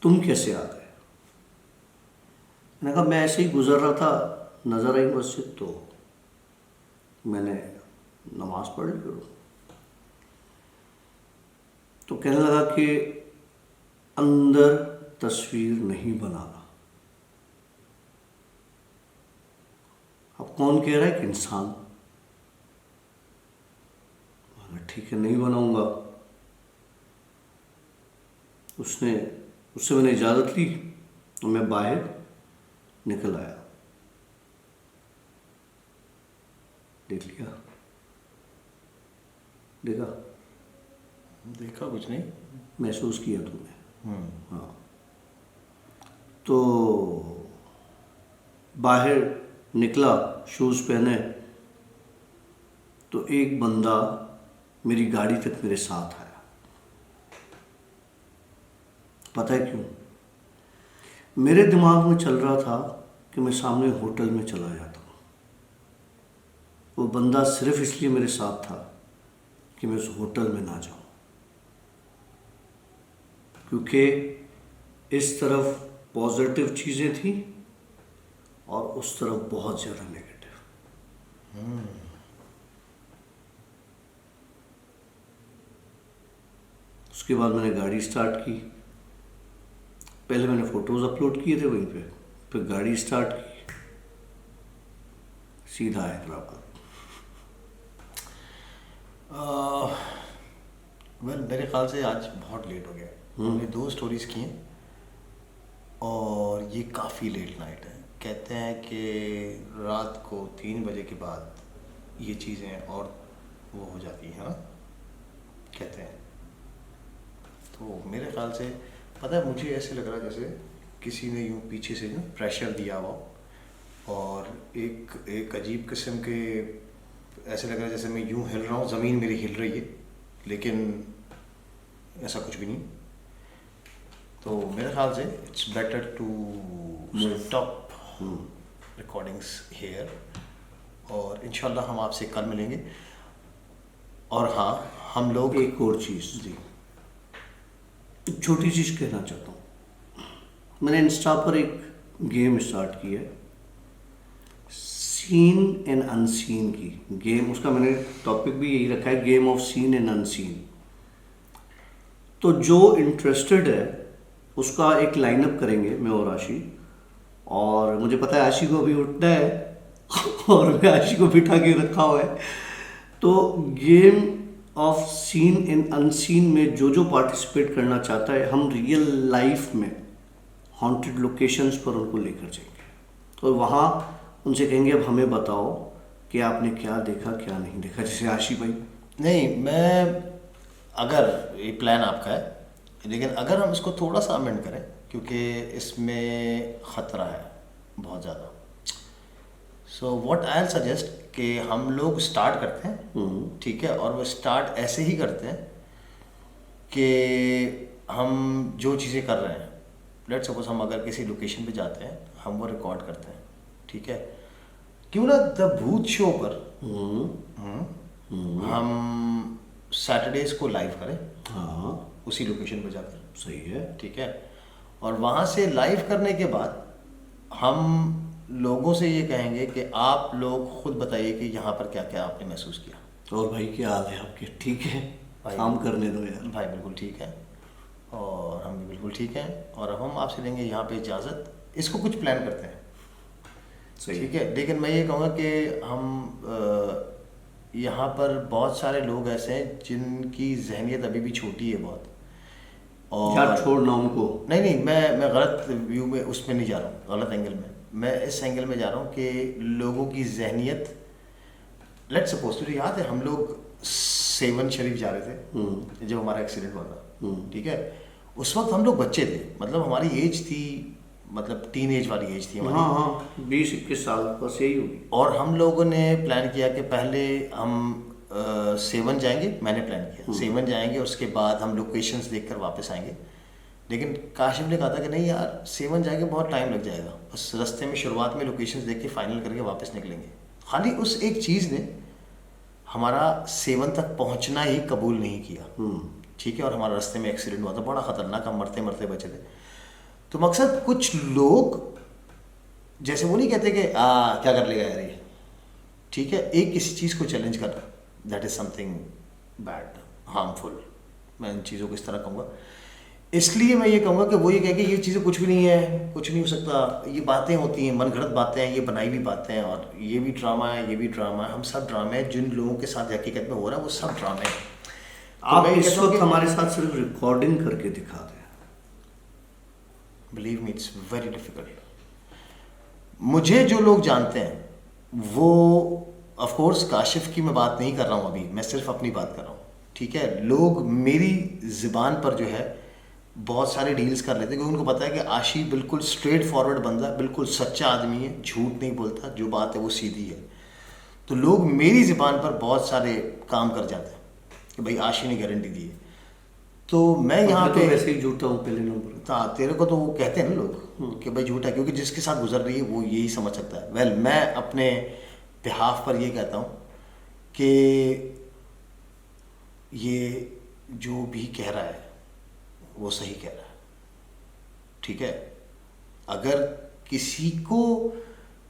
तुम कैसे आ गए? मैंने कहा मैं ऐसे ही गुजर रहा था, नजर आई मस्जिद तो मैंने नमाज पढ़ ली। तो कहने लगा कि अंदर तस्वीर नहीं बनाना। अब कौन कह रहा है कि इंसान? ठीक है, नहीं बनाऊंगा। उससे मैंने इजाज़त ली और मैं बाहर निकल आया। देखा कुछ नहीं, महसूस किया तुमने? हाँ। तो बाहर निकला, शूज़ पहने, तो एक बंदा मेरी गाड़ी तक मेरे साथ आया। पता है क्यों? मेरे दिमाग में चल रहा था कि मैं सामने होटल में चला जाता हूँ। वो बंदा सिर्फ इसलिए मेरे साथ था कि मैं उस होटल में ना जाऊँ, क्योंकि इस तरफ पॉजिटिव चीज़ें थी और उस तरफ बहुत ज़्यादा नेगेटिव। उसके बाद मैंने गाड़ी स्टार्ट की। पहले मैंने फ़ोटोज़ अपलोड किए थे वहीं पे, फिर गाड़ी स्टार्ट की, सीधा हैदराबाद। मेरे ख्याल से आज बहुत लेट हो गया। हमने 2 स्टोरीज की हैं और ये काफ़ी लेट नाइट है। कहते हैं कि रात को 3 बजे के बाद ये चीज़ें और वो हो जाती हैं, कहते हैं। तो मेरे ख्याल से पता है, मुझे ऐसे लग रहा है जैसे किसी ने यूँ पीछे से ना प्रेशर दिया हुआ और एक अजीब किस्म के, ऐसे लग रहा है जैसे मैं यूँ हिल रहा हूँ, ज़मीन मेरी हिल रही है, लेकिन ऐसा कुछ भी नहीं। तो मेरे ख्याल से it's better to stop recordings here और इंशाल्लाह हम आपसे कल मिलेंगे। और हाँ, हम लोग एक और चीज़, जी, एक छोटी चीज़ कहना चाहता हूँ। मैंने इंस्टा पर एक गेम स्टार्ट की है, सीन एंड अनसीन की गेम। उसका मैंने टॉपिक भी यही रखा है, game of seen and unseen. तो जो इंटरेस्टेड है उसका एक लाइनअप करेंगे मैं और आशी, और मुझे पता है आशी को भी उठना है और मैं आशी को बिठा के रखा हुआ है। तो game of seen and unseen में जो पार्टिसिपेट करना चाहता है, हम रियल लाइफ में हॉन्टेड लोकेशंस पर उनको लेकर जाएंगे और वहाँ उनसे कहेंगे अब हमें बताओ कि आपने क्या देखा क्या नहीं देखा। जैसे आशी भाई, नहीं, मैं, अगर ये प्लान आपका है, लेकिन अगर हम इसको थोड़ा सा अमेंड करें, क्योंकि इसमें ख़तरा है बहुत ज़्यादा। So what I will suggest कि हम लोग स्टार्ट करते हैं, ठीक है, और वो स्टार्ट ऐसे ही करते हैं कि हम जो चीज़ें कर रहे हैं, लेट सपोज हम अगर किसी लोकेशन पे जाते हैं, हम वो रिकॉर्ड करते हैं, ठीक है। क्यों ना द भूत शो पर हम सैटरडेज को लाइव करें, हाँ उसी लोकेशन पे जाकर, सही है। ठीक है। और वहाँ से लाइव करने के बाद हम लोगों से ये कहेंगे कि आप लोग खुद बताइए कि यहाँ पर क्या क्या आपने महसूस किया। और भाई क्या हाल है आपके? ठीक है, भाई काम करने दो यार। भाई बिल्कुल ठीक है, और हम भी बिल्कुल ठीक हैं, और अब हम आपसे लेंगे यहाँ पे इजाज़त। इसको कुछ प्लान करते हैं, सही ठीक है। लेकिन मैं ये कहूँगा कि हम यहाँ पर बहुत सारे लोग ऐसे हैं जिनकी जहनियत अभी भी छोटी है बहुत, यार और छोड़ना उनको। नहीं नहीं, मैं गलत व्यू में उसमें नहीं जा रहा हूँ, गलत एंगल में। मैं इस एंगल में जा रहा हूँ कि लोगों की जहनियत, लेट्स सपोज, तुझे याद है हम लोग सेवन शरीफ जा रहे थे जब हमारा एक्सीडेंट हुआ था, ठीक है। उस वक्त हम लोग बच्चे थे, मतलब हमारी एज थी, मतलब टीन एज वाली एज थी हमारी। हाँ हाँ, 20-21 साल बस यही होगी। और हम लोगों ने प्लान किया कि पहले हम सेवन जाएंगे, मैंने प्लान किया सेवन जाएंगे, उसके बाद हम लोकेशंस देखकर वापस आएंगे। लेकिन काशिफ ने कहा था कि नहीं यार, सेवन जाएंगे बहुत टाइम लग जाएगा, बस रास्ते में शुरुआत में लोकेशंस देख के फाइनल करके वापस निकलेंगे। खाली उस एक चीज़ ने हमारा सेवन तक पहुंचना ही कबूल नहीं किया, ठीक है। और हमारा रास्ते में एक्सीडेंट हुआ था, बड़ा ख़तरनाक, हम मरते मरते बचे थे। तो मकसद, कुछ लोग जैसे वो नहीं कहते कि क्या कर लेगा यार ये, ठीक है, एक किसी चीज़ को चैलेंज करना, that is something bad, harmful. मैं इन चीज़ों को इस तरह कहूँगा। इसलिए मैं ये कहूँगा कि वो ये कहे कि ये चीज़ें कुछ भी नहीं है, कुछ नहीं हो सकता, ये बातें होती हैं, मन घड़त बातें हैं, ये बनाई हुई बातें हैं, और ये भी ड्रामा है, ये भी ड्रामा है। हम सब ड्रामे हैं, जिन लोगों के साथ हकीकत में हो रहा है वो सब ड्रामे हैं। आप मैं ये इस कहता हूँ वक्त कि हमारे साथ सिर्फ रिकॉर्डिंग करके दिखा दें। Believe me, it's very difficult. मुझे जो लोग जानते हैं वो, ऑफ कोर्स काशिफ की मैं बात नहीं कर रहा हूँ अभी, मैं सिर्फ अपनी बात कर रहा हूँ, ठीक है। लोग मेरी ज़ुबान पर जो है बहुत सारे डील्स कर लेते हैं, क्योंकि उनको पता है कि आशी बिल्कुल स्ट्रेट फॉरवर्ड बंदा, बिल्कुल सच्चा आदमी है, झूठ नहीं बोलता, जो बात है वो सीधी है। तो लोग मेरी ज़ुबान पर बहुत सारे काम कर जाते हैं कि भाई आशी ने गारंटी दी है। तो मैं यहाँ पे तो वैसे ही झूठा हूँ पहले नंबर। हाँ, तेरे को तो वो कहते हैं ना लोग कि भाई झूठा, क्योंकि जिसके साथ गुजर रही है वो यही समझ सकता है। वेल, मैं अपने बिहाफ पर ये कहता हूँ कि ये जो भी कह रहा है वो सही कह रहा है, ठीक है। अगर किसी को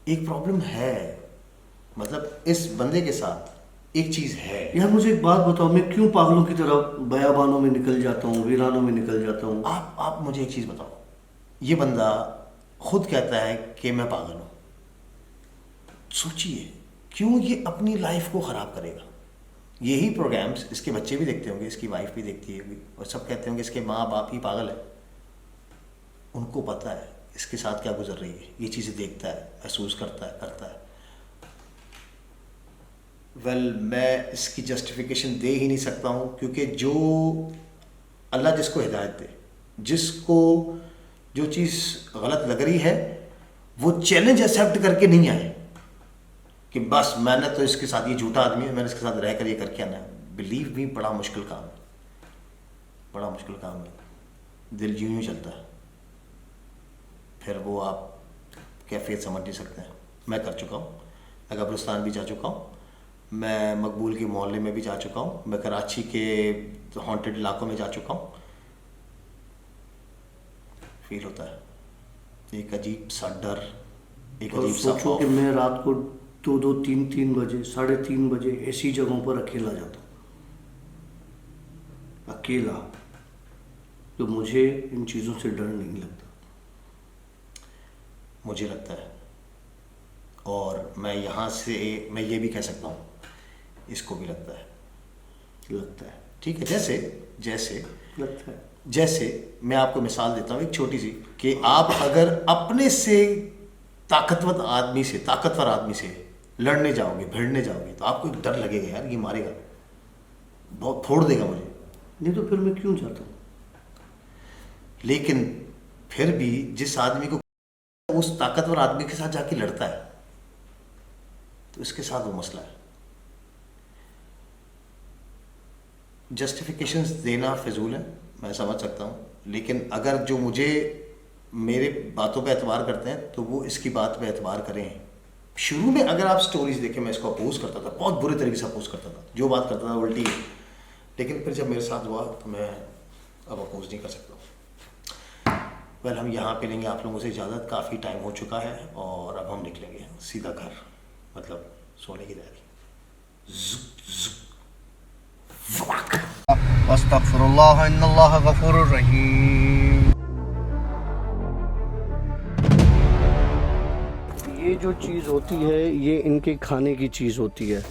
एक प्रॉब्लम है, मतलब इस बंदे के साथ एक चीज़ है। यार मुझे एक बात बताओ, मैं क्यों पागलों की तरह बयाबानों में निकल जाता हूँ, वीरानों में निकल जाता हूँ? आप मुझे एक चीज़ बताओ, ये बंदा खुद कहता है कि मैं पागल हूँ, सोचिए क्यों ये अपनी लाइफ को ख़राब करेगा। यही प्रोग्राम्स इसके बच्चे भी देखते होंगे, इसकी वाइफ भी देखती होगी, और सब कहते होंगे इसके माँ बाप ही पागल है। उनको पता है इसके साथ क्या गुजर रही है, ये चीज़ें देखता है, महसूस करता है। वेल, मैं इसकी जस्टिफिकेशन दे ही नहीं सकता हूँ, क्योंकि जो अल्लाह जिसको हिदायत दे, जिसको जो चीज़ गलत लग रही है, वो चैलेंज एक्सेप्ट करके नहीं आए कि बस मैंने तो इसके साथ, ये झूठा आदमी है, मैंने इसके साथ रहकर ये करके आना है। बिलीव मी, बड़ा मुश्किल काम है, बड़ा मुश्किल काम है। दिल यूं ही चलता है, फिर वो आप कैफियत समझ नहीं सकते हैं। मैं कर चुका हूँ, मैं कब्रिस्तान भी जा चुका हूँ, मैं मकबूल के मोहल्ले में भी जा चुका हूँ, मैं कराची के हॉन्टेड इलाकों में जा चुका हूँ। फील होता है एक अजीब सा डर, एक और अजीब सा सोचो खौफ। कि मैं रात को 2-2, 3-3 बजे, 3:30 बजे ऐसी जगहों पर अकेला जाता हूँ, अकेला। तो मुझे इन चीज़ों से डर नहीं लगता। मुझे लगता है, और मैं यहाँ से मैं ये भी कह सकता हूँ, इसको भी लगता है, ठीक है। जैसे लगता है। मैं आपको मिसाल देता हूँ एक छोटी सी, कि आप अगर अपने से ताकतवर आदमी से लड़ने जाओगे, भिड़ने जाओगे, तो आपको एक डर लगेगा, यार ये मारेगा, बहुत फोड़ देगा मुझे। नहीं तो फिर मैं क्यों जाता हूँ? लेकिन फिर भी जिस आदमी को उस ताकतवर आदमी के साथ जाके लड़ता है, तो इसके साथ वो मसला है। जस्टिफिकेशंस देना फिजूल है, मैं समझ सकता हूँ, लेकिन अगर जो मुझे मेरे बातों पे एतबार करते हैं तो वो इसकी बात पे एतबार करें। शुरू में अगर आप स्टोरीज देखें, मैं इसको अपोज करता था, बहुत बुरे तरीके से अपोज करता था, जो बात करता था उल्टी है। लेकिन फिर जब मेरे साथ हुआ तो मैं अब अपोज नहीं कर सकता। वेल हम यहाँ पे लेंगे आप लोगों से इजाज़त। काफ़ी टाइम हो चुका है और अब हम निकलेंगे सीधा घर, मतलब सोने की तैयारी। अस्तगफिरुल्लाह इन्नल्लाह गफूरुर रहीम। ये जो चीज़ होती है ये इनके खाने की चीज़ होती है।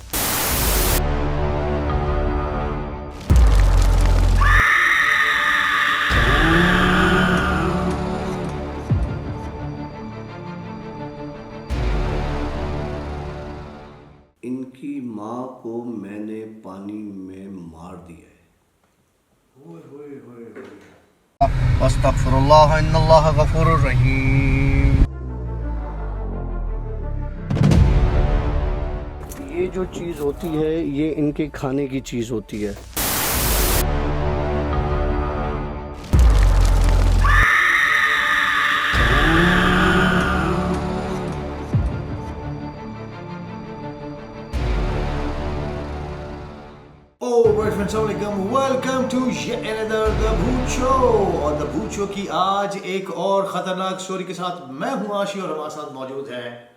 इनकी माँ को मैंने पानी में मार दिया है। अस्तगफिरुल्लाह इन्नल्लाह गफूरुर रहीम। ये जो चीज़ होती है ये इनके खाने की चीज़ होती है। Welcome to another the Bhoot show. और द भूत शो की आज एक और खतरनाक स्टोरी के साथ मैं हूं आशी और हमारे साथ मौजूद है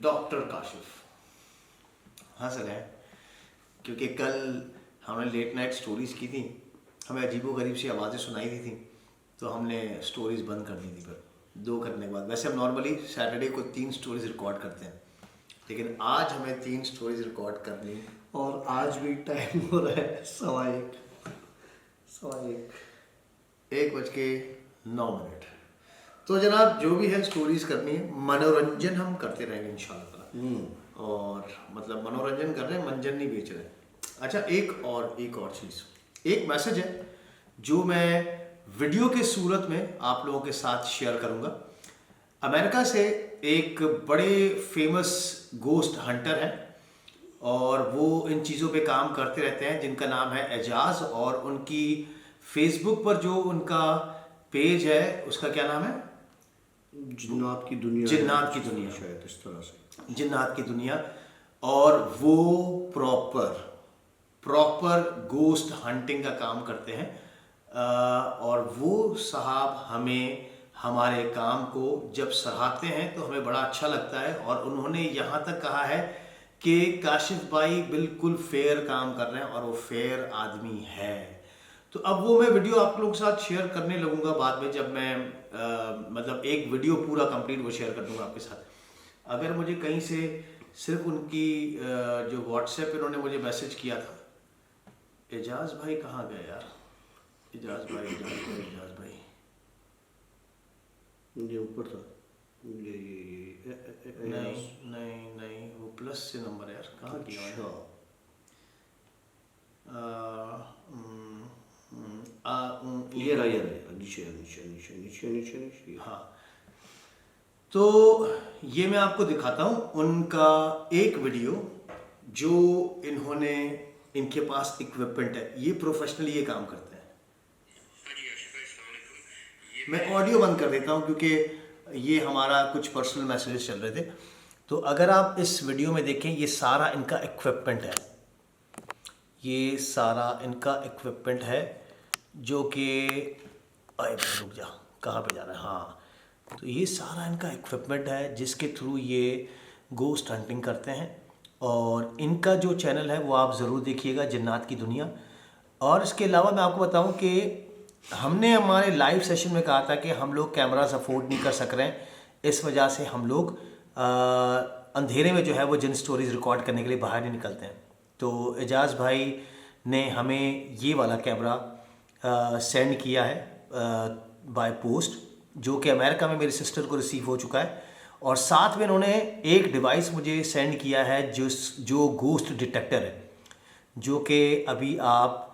डॉक्टर काशिफ। हंस रहे हैं क्योंकि कल हमने लेट नाइट स्टोरीज की थी, हमें अजीबोगरीब सी आवाज़ें सुनाई दी थी, तो हमने स्टोरीज बंद कर दी थी। फिर 2 करने के बाद, वैसे हम नॉर्मली सैटरडे को 3 स्टोरीज रिकॉर्ड करते हैं, लेकिन आज हमें 3 स्टोरीज रिकॉर्ड करनी है। और आज भी टाइम हो रहा है 1:09। तो जनाब जो भी है स्टोरीज करनी है, मनोरंजन हम करते रहेंगे इंशाल्लाह। और मतलब मनोरंजन कर रहे हैं, मंजन नहीं बेच रहे। अच्छा, एक और चीज़, एक मैसेज है जो मैं वीडियो के सूरत में आप लोगों के साथ शेयर करूंगा। अमेरिका से एक बड़े फेमस गोस्ट हंटर है और वो इन चीज़ों पे काम करते रहते हैं, जिनका नाम है एजाज। और उनकी फेसबुक पर जो उनका पेज है उसका क्या नाम है? जिन्नात की दुनिया। जिन्नात की दुनिया, शायद इस तरह से जिन्नात की दुनिया। और वो प्रॉपर गोस्ट हंटिंग का काम करते हैं। और वो साहब हमें हमारे काम को जब सराहते हैं तो हमें बड़ा अच्छा लगता है। और उन्होंने यहाँ तक कहा है कि काशिफ भाई बिल्कुल फेयर काम कर रहे हैं और वो फेयर आदमी है। तो अब वो मैं वीडियो आप लोगों के साथ शेयर करने लगूंगा बाद में, जब मैं मतलब एक वीडियो पूरा कंप्लीट वो शेयर कर दूंगा आपके साथ। अगर मुझे कहीं से सिर्फ उनकी जो व्हाट्सएप पे उन्होंने मुझे मैसेज किया था, एजाज भाई कहाँ गए यार? एजाज भाई ये ऊपर था। नहीं, वो प्लस से नंबर है यार, कहाँ किया है? ये रहा नीचे। हाँ, तो ये मैं आपको दिखाता हूँ उनका एक वीडियो जो इन्होंने, इनके पास इक्विपमेंट है, ये प्रोफेशनली ये काम करते हैं। मैं ऑडियो बंद कर देता हूँ क्योंकि ये हमारा कुछ पर्सनल मैसेजेस चल रहे थे। तो अगर आप इस वीडियो में देखें, ये सारा इनका इक्विपमेंट है, ये सारा इनका इक्विपमेंट है जो कि, अरे रुक जा, कहाँ पे जा रहा है? हाँ, तो ये सारा इनका इक्विपमेंट है जिसके थ्रू ये गोस्ट हंटिंग करते हैं। और इनका जो चैनल है वो आप ज़रूर देखिएगा, जिन्नात की दुनिया। और इसके अलावा मैं आपको बताऊं कि हमने हमारे लाइव सेशन में कहा था कि हम लोग कैमरास अफोर्ड नहीं कर सक रहे हैं, इस वजह से हम लोग अंधेरे में जो है वो जिन स्टोरीज रिकॉर्ड करने के लिए बाहर नहीं निकलते हैं। तो एजाज भाई ने हमें ये वाला कैमरा सेंड किया है बाय पोस्ट, जो कि अमेरिका में मेरी सिस्टर को रिसीव हो चुका है। और साथ में उन्होंने एक डिवाइस मुझे सेंड किया है जो गोस्ट डिटेक्टर है, जो कि अभी आप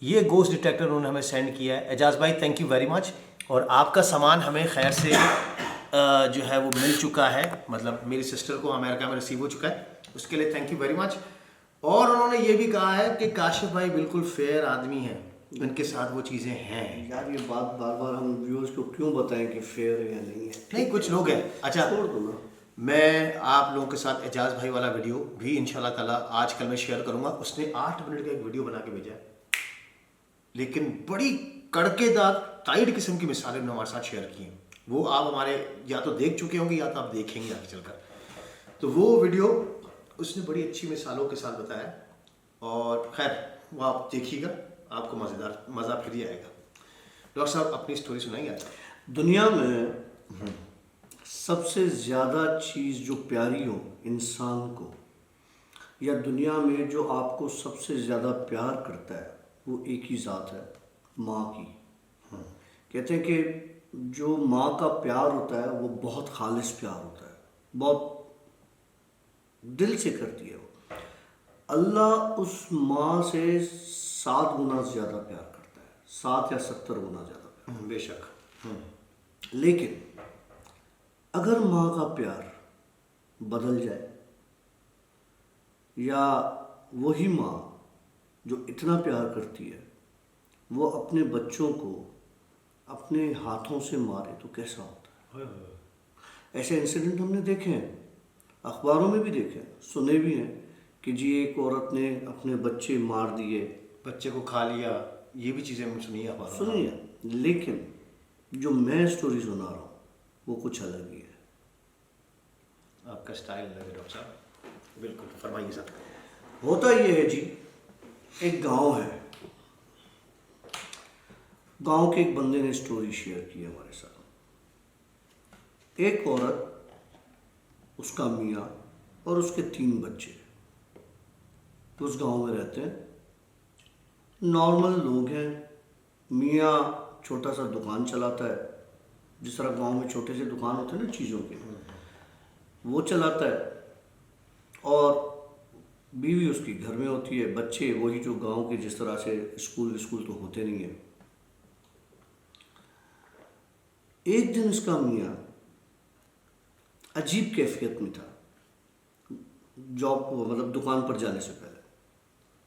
ये गोस्ट डिटेक्टर उन्होंने हमें सेंड किया है। एजाज भाई थैंक यू वेरी मच। और आपका सामान हमें खैर से जो है वो मिल चुका है, मतलब मेरी सिस्टर को अमेरिका में रिसीव हो चुका है, उसके लिए थैंक यू वेरी मच। और उन्होंने ये भी कहा है कि काशिफ भाई बिल्कुल फेयर आदमी हैं, उनके साथ वो चीज़ें हैं। यार ये बात बार बार हम व्यूअर्स को क्यों बताएं कि फेयर है या नहीं है? नहीं, कुछ लोग हैं। अच्छा, छोड़ दो ना। मैं आप लोगों के साथ एजाज भाई वाला वीडियो भी इंशाल्लाह ताला आज कल मैं शेयर करूंगा। उसने 8 मिनट का एक वीडियो बना के भेजा है, लेकिन बड़ी कड़केदार टाइट किस्म की मिसालें उन्होंने हमारे साथ शेयर की हैं। वो आप हमारे या तो देख चुके होंगे या तो आप देखेंगे आगे चलकर। तो वो वीडियो उसने बड़ी अच्छी मिसालों के साथ बताया, और खैर वो आप देखिएगा, आपको मज़ा फिर ही आएगा। डॉक्टर साहब अपनी स्टोरी सुनाइए आज। दुनिया में सबसे ज़्यादा चीज़ जो प्यारी हो इंसान को, या दुनिया में जो आपको सबसे ज़्यादा प्यार करता है, वो एक ही ज़ात है, माँ की। कहते हैं कि जो माँ का प्यार होता है वो बहुत खालिस प्यार होता है, बहुत दिल से करती है वो। अल्लाह उस माँ से 7 गुना ज़्यादा प्यार करता है, 7 या 70 गुना ज़्यादा प्यार। बेशक। लेकिन अगर माँ का प्यार बदल जाए, या वही माँ जो इतना प्यार करती है वो अपने बच्चों को अपने हाथों से मारे, तो कैसा होता है। ऐसे इंसिडेंट हमने देखे हैं, अखबारों में भी देखे हैं, सुने भी हैं कि जी एक औरत ने अपने बच्चे मार दिए, बच्चे को खा लिया, ये भी चीज़ें हमने सुनी है। सुनिए। लेकिन जो मैं स्टोरी सुना रहा हूँ वो कुछ अलग ही है। आपका स्टाइल अलग है डॉक्टर साहब, बिल्कुल फरमाइए सर। होता ये है जी, एक गांव है, गांव के एक बंदे ने स्टोरी शेयर की है हमारे साथ। एक औरत, उसका मियाँ और उसके 3 बच्चे उस गांव में रहते हैं। नॉर्मल लोग हैं। मियाँ छोटा सा दुकान चलाता है, जिस तरह गांव में छोटे से दुकान होते हैं ना चीज़ों के, वो चलाता है। और बीवी उसकी घर में होती है, बच्चे वही जो गांव के जिस तरह से स्कूल तो होते नहीं है। एक दिन इसका मियाँ अजीब कैफियत में था, जॉब मतलब दुकान पर जाने से पहले,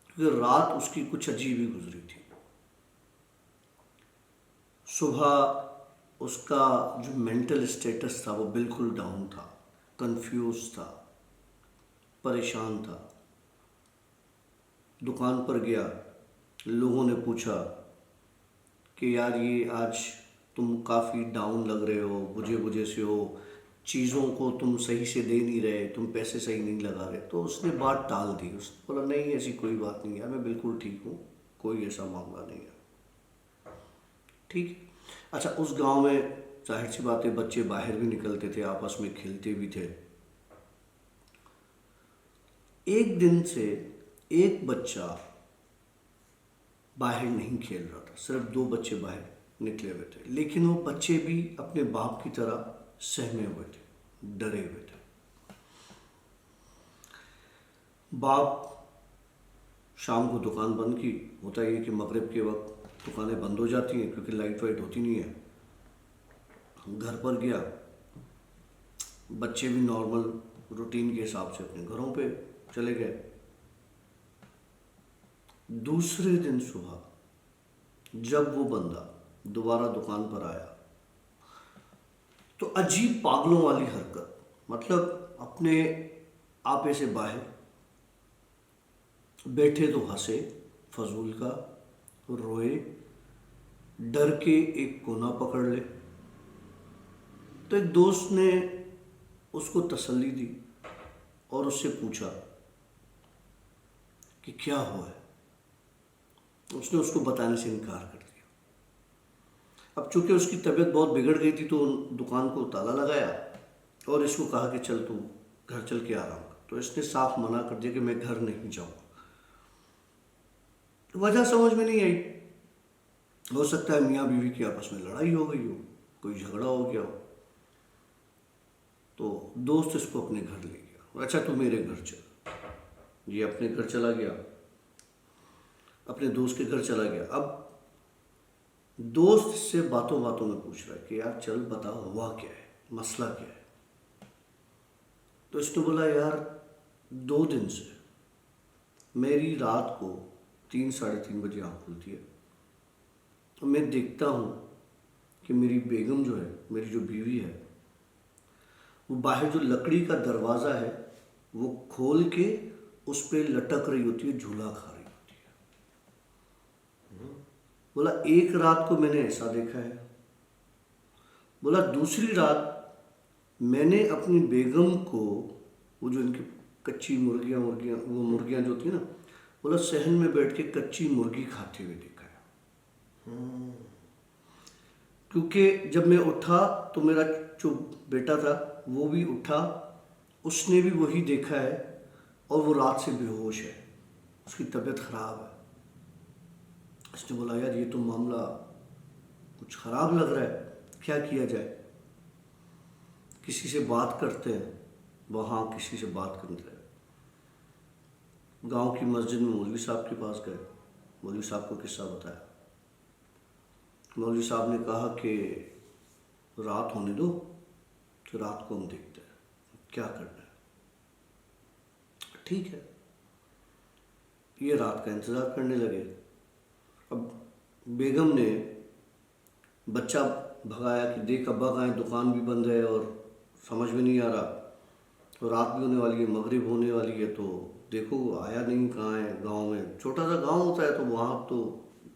क्योंकि रात उसकी कुछ अजीब ही गुजरी थी। सुबह उसका जो मेंटल स्टेटस था वो बिल्कुल डाउन था, कंफ्यूज था, परेशान था। दुकान पर गया, लोगों ने पूछा कि यार ये आज तुम काफ़ी डाउन लग रहे हो, बुझे बुझे से हो, चीज़ों को तुम सही से दे नहीं रहे, तुम पैसे सही नहीं लगा रहे। तो उसने बात टाल दी, उसने बोला नहीं ऐसी कोई बात नहीं है, मैं बिल्कुल ठीक हूँ, कोई ऐसा मामला नहीं है। ठीक है। अच्छा, उस गांव में जाहिर सी बात है बच्चे बाहर भी निकलते थे, आपस में खेलते भी थे। एक दिन से एक बच्चा बाहर नहीं खेल रहा था, सिर्फ 2 बच्चे बाहर निकले हुए थे। लेकिन वो बच्चे भी अपने बाप की तरह सहमे हुए थे, डरे हुए थे। बाप शाम को दुकान बंद की। होता ये कि मगरिब के वक्त दुकानें बंद हो जाती हैं क्योंकि लाइट वाइट होती नहीं है। घर पर गया, बच्चे भी नॉर्मल रूटीन के हिसाब से अपने घरों पे चले गए। दूसरे दिन सुबह जब वो बंदा दोबारा दुकान पर आया तो अजीब पागलों वाली हरकत, मतलब अपने आपे से बाहर बैठे तो हंसे फजूल का, रोए, डर के एक कोना पकड़ ले। तो एक दोस्त ने उसको तसल्ली दी और उससे पूछा कि क्या हुआ है। उसने उसको बताने से इनकार कर दिया। अब चूंकि उसकी तबीयत बहुत बिगड़ गई थी तो दुकान को ताला लगाया और इसको कहा कि चल तू घर चल के आराम कर। तो इसने साफ मना कर दिया कि मैं घर नहीं जाऊंगा। तो वजह समझ में नहीं आई। हो सकता है मियाँ बीवी की आपस में लड़ाई हो गई हो, कोई झगड़ा हो गया हो। तो दोस्त इसको अपने घर ले गया। अच्छा तू मेरे घर चल। ये अपने घर चला गया, अपने दोस्त के घर चला गया। अब दोस्त से बातों बातों में पूछ रहा है कि यार चल बता हुआ क्या है, मसला क्या है। तो इसने बोला यार 2 दिन से मेरी रात को 3 साढ़े 3 बजे आँख खुलती है तो मैं देखता हूँ कि मेरी बेगम जो है, मेरी जो बीवी है, वो बाहर जो लकड़ी का दरवाज़ा है वो खोल के उस पर लटक रही होती है, झूला खा रही होती है। बोला एक रात को मैंने ऐसा देखा है, बोला दूसरी रात मैंने अपनी बेगम को, वो जो इनकी कच्ची मुर्गियाँ वो मुर्गियाँ जो थी ना, बोला सहन में बैठ के कच्ची मुर्गी खाते हुए देखा है। क्योंकि जब मैं उठा तो मेरा जो बेटा था वो भी उठा, उसने भी वही देखा है और वो रात से बेहोश है, उसकी तबीयत खराब है। उसने बोला यार ये तो मामला कुछ खराब लग रहा है, क्या किया जाए? किसी से बात करते हैं। वहाँ किसी से बात करते हैं, गांव की मस्जिद में मौलवी साहब के पास गए, मौलवी साहब को किस्सा बताया। मौलवी साहब ने कहा कि रात होने दो, तो रात को हम देखते हैं क्या करना है। ठीक है, ये रात का इंतज़ार करने लगे। अब बेगम ने बच्चा भगाया कि देख अब्बा कहाँ है, दुकान भी बंद है और समझ में नहीं आ रहा, तो रात भी होने वाली है, मगरिब होने वाली है, तो देखो आया नहीं, कहाँ है। गांव में छोटा सा गांव होता है तो वहाँ तो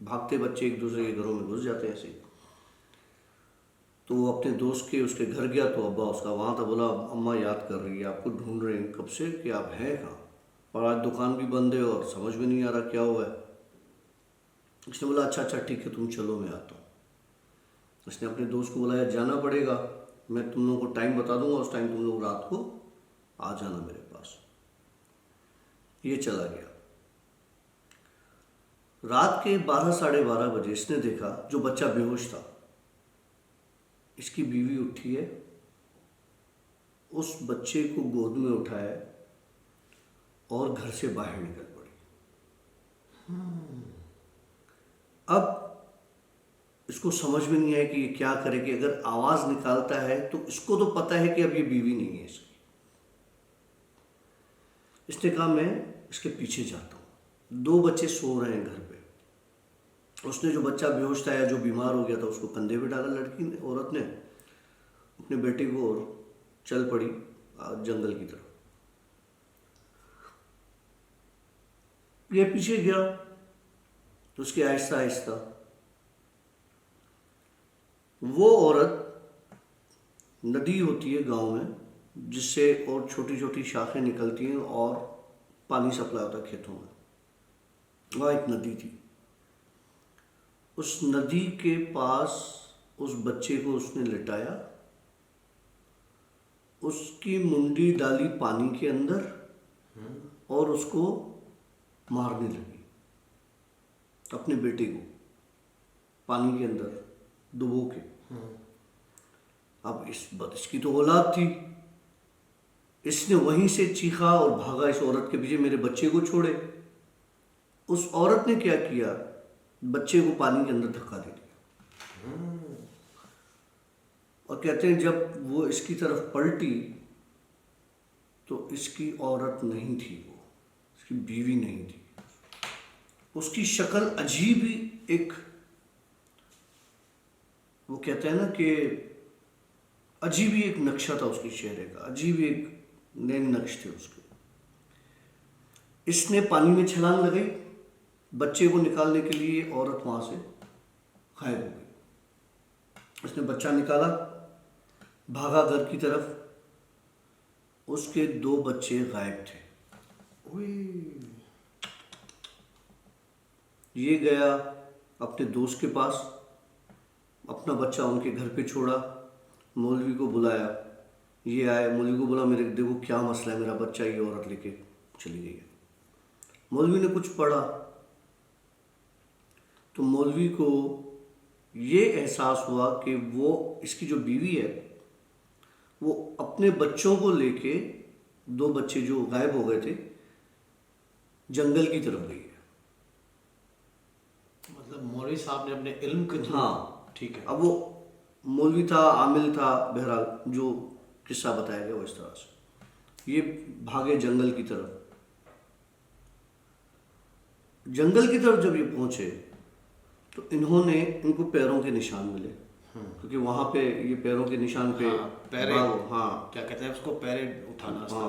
भागते बच्चे एक दूसरे के घरों में घुस जाते हैं ऐसे। तो वो अपने दोस्त के उसके घर गया तो अब्बा उसका वहाँ था। बोला अम्मा याद कर रही है, आपको ढूंढ रहे हैं कब से कि आप हैं कहाँ, और आज दुकान भी बंद है और समझ में नहीं आ रहा क्या हुआ है। उसने बोला अच्छा अच्छा ठीक है तुम चलो मैं आता हूँ। उसने अपने दोस्त को बुलाया, जाना पड़ेगा, मैं तुम लोगों को टाइम बता दूंगा, उस टाइम तुम लोग रात को आ जाना मेरे पास। ये चला गया। रात के 12 साढ़े 12 बजे इसने देखा जो बच्चा बेहोश था, इसकी बीवी उठी है, उस बच्चे को गोद में उठाया और घर से बाहर निकल पड़ी। अब इसको समझ में नहीं आया कि ये क्या करे, कि अगर आवाज निकालता है तो इसको तो पता है कि अब ये बीवी नहीं है इसकी। इसने कहा मैं इसके पीछे जाता हूँ। 2 बच्चे सो रहे हैं घर पे। उसने जो बच्चा बेहोश था या जो बीमार हो गया था उसको कंधे पे डाला, लड़की ने, औरत ने, अपने बेटे को, और चल पड़ी जंगल की तरफ। ये पीछे गया तो उसके आहिस्ता आहिस्ता वो औरत, नदी होती है गांव में जिससे और छोटी छोटी शाखें निकलती हैं और पानी सप्लाई होता है खेतों में, वहाँ एक नदी थी। उस नदी के पास उस बच्चे को उसने लिटाया, उसकी मुंडी डाली पानी के अंदर और उसको मारने लगी, अपने बेटे को पानी के अंदर डुबो के। अब इसकी तो औलाद थी, इसने वहीं से चीखा और भागा इस औरत के पीछे, मेरे बच्चे को छोड़े। उस औरत ने क्या किया, बच्चे को पानी के अंदर धक्का दे दिया। और कहते हैं जब वो इसकी तरफ पलटी तो इसकी औरत नहीं थी, वो इसकी बीवी नहीं थी। उसकी शक्ल अजीब ही एक, वो कहते हैं ना कि अजीब ही एक नक्शा था उसके चेहरे का, अजीब ही एक नैन नक्श थे उसके। इसने पानी में छलांग लगाई बच्चे को निकालने के लिए, औरत वहां से गायब हो गई। उसने बच्चा निकाला, भागा घर की तरफ, उसके 2 बच्चे गायब थे। ये गया अपने दोस्त के पास, अपना बच्चा उनके घर पे छोड़ा, मौलवी को बुलाया, ये आए, मौलवी को बोला मेरे देखो क्या मसला है, मेरा बच्चा ये औरत लेके चली गई है। मौलवी ने कुछ पढ़ा तो मौलवी को ये एहसास हुआ कि वो इसकी जो बीवी है वो अपने बच्चों को लेके, 2 बच्चे जो गायब हो गए थे, जंगल की तरफ गई है। मतलब मौलवी साहब ने अपने इल्म के थ्रू, हाँ ठीक है। अब वो मौलवी था, आमिल था, बहरहाल जो किस्सा बताया गया वो इस तरह से। ये भागे जंगल की तरफ। जंगल की तरफ जब ये पहुंचे तो इनको पैरों के निशान मिले, क्योंकि वहां पे ये पैरों के निशान पे हाँ, पैरे, हाँ क्या कहते हैं उसको, पैरे उठाना, हाँ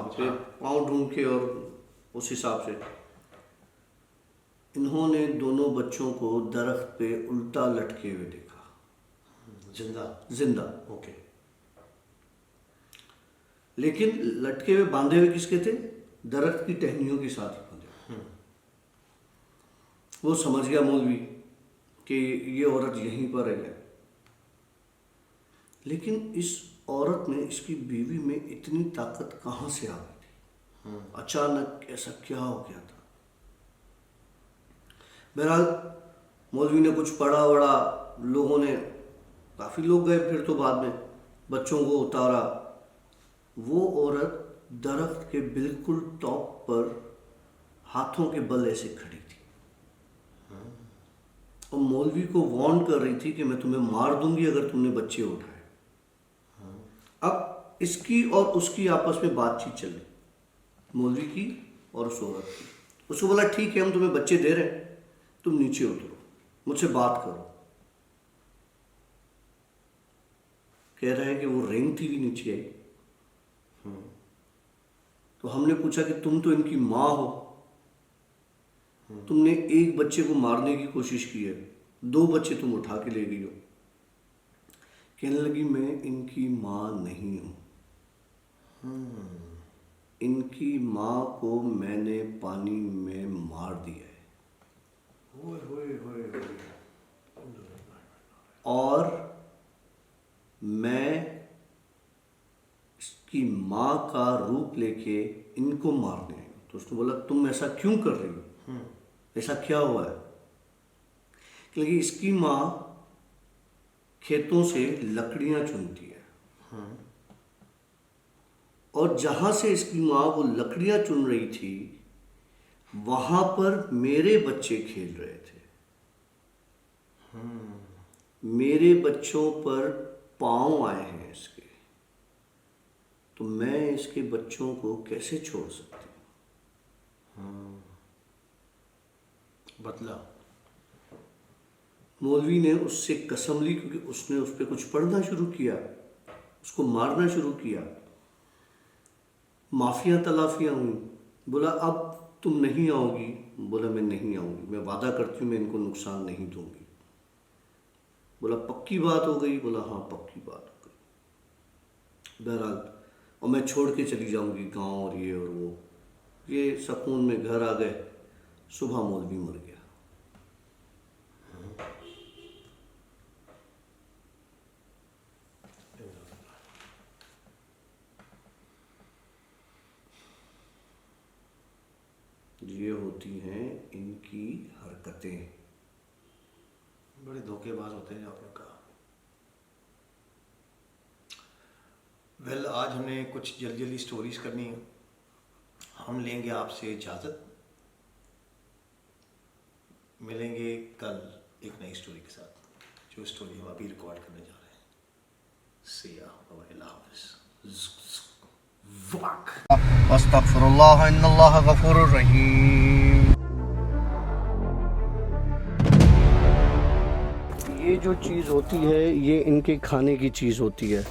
पाँव ढूंढ के और उस हिसाब से इन्होंने दोनों बच्चों को दरख्त पे उल्टा लटके हुए देखा, जिंदा। जिंदा। ओके। लेकिन लटके हुए बांधे हुए किसके थे? दरख्त की टहनियों के साथ बांधे हुए। वो समझ गया मौलवी कि ये औरत यहीं पर है। लेकिन इस औरत में, इसकी बीवी में इतनी ताकत कहाँ से आ गई थी? अचानक ऐसा क्या हो गया था? बहरहाल मौलवी ने कुछ पढ़ा वढ़ा, लोगों ने, काफ़ी लोग गए फिर तो बाद में, बच्चों को उतारा। वो औरत दरख्त के बिल्कुल टॉप पर हाथों के बल ऐसे खड़ी थी और मौलवी को वार्न कर रही थी कि मैं तुम्हें मार दूंगी अगर तुमने बच्चे उठाए। अब इसकी और उसकी आपस में बातचीत चल रही, मौलवी की और उस औरत की। उसको बोला ठीक है, हम तुम्हें बच्चे दे रहे हैं, तुम नीचे उतरो, मुझसे बात करो। कह रहा है कि वो रेंगती हुई नीचे आई। तो हमने पूछा कि तुम तो इनकी माँ हो, तुमने एक बच्चे को मारने की कोशिश की है, 2 बच्चे तुम उठा के ले गई हो। कहने लगी मैं इनकी माँ नहीं हूं, इनकी माँ को मैंने पानी में मार दिया है और मैं इसकी माँ का रूप लेके इनको मारने आई हूं। तो उसने बोला तुम ऐसा क्यों कर रही हो, ऐसा क्या हुआ है? क्योंकि इसकी माँ खेतों से लकड़ियां चुनती है और जहां से इसकी माँ वो लकड़ियां चुन रही थी वहां पर मेरे बच्चे खेल रहे थे। मेरे बच्चों पर पांव आए हैं इसके, तो मैं इसके बच्चों को कैसे छोड़ सकती हूँ? बदला। मौलवी ने उससे कसम ली क्योंकि उसने उस पर कुछ पढ़ना शुरू किया, उसको मारना शुरू किया। माफिया तलाफियाँ हुई। बोला अब तुम नहीं आओगी? बोला मैं नहीं आऊँगी, मैं वादा करती हूँ मैं इनको नुकसान नहीं दूंगी। बोला पक्की बात हो गई? बोला हाँ पक्की बात हो गई। बहरहाल और मैं छोड़ के चली जाऊँगी गांव और ये और वो। ये सुकून में घर आ गए। सुबह मौलवी मर गया। ये होती हैं इनकी हरकतें। बड़े धोखेबाज होते हैं आपने कहा। वेल आज हमने कुछ जल्दी जल्दी स्टोरीज करनी है। हम लेंगे आपसे इजाज़त, मिलेंगे कल एक नई स्टोरी के साथ, जो स्टोरी हम अभी रिकॉर्ड करने जा रहे हैं। See ya, अल्लाह हाफ़िज़। अस्तगफिरुल्लाह इन्नल्लाह गफूरुर रहीम। ये जो चीज़ होती है ये इनके खाने की चीज़ होती है।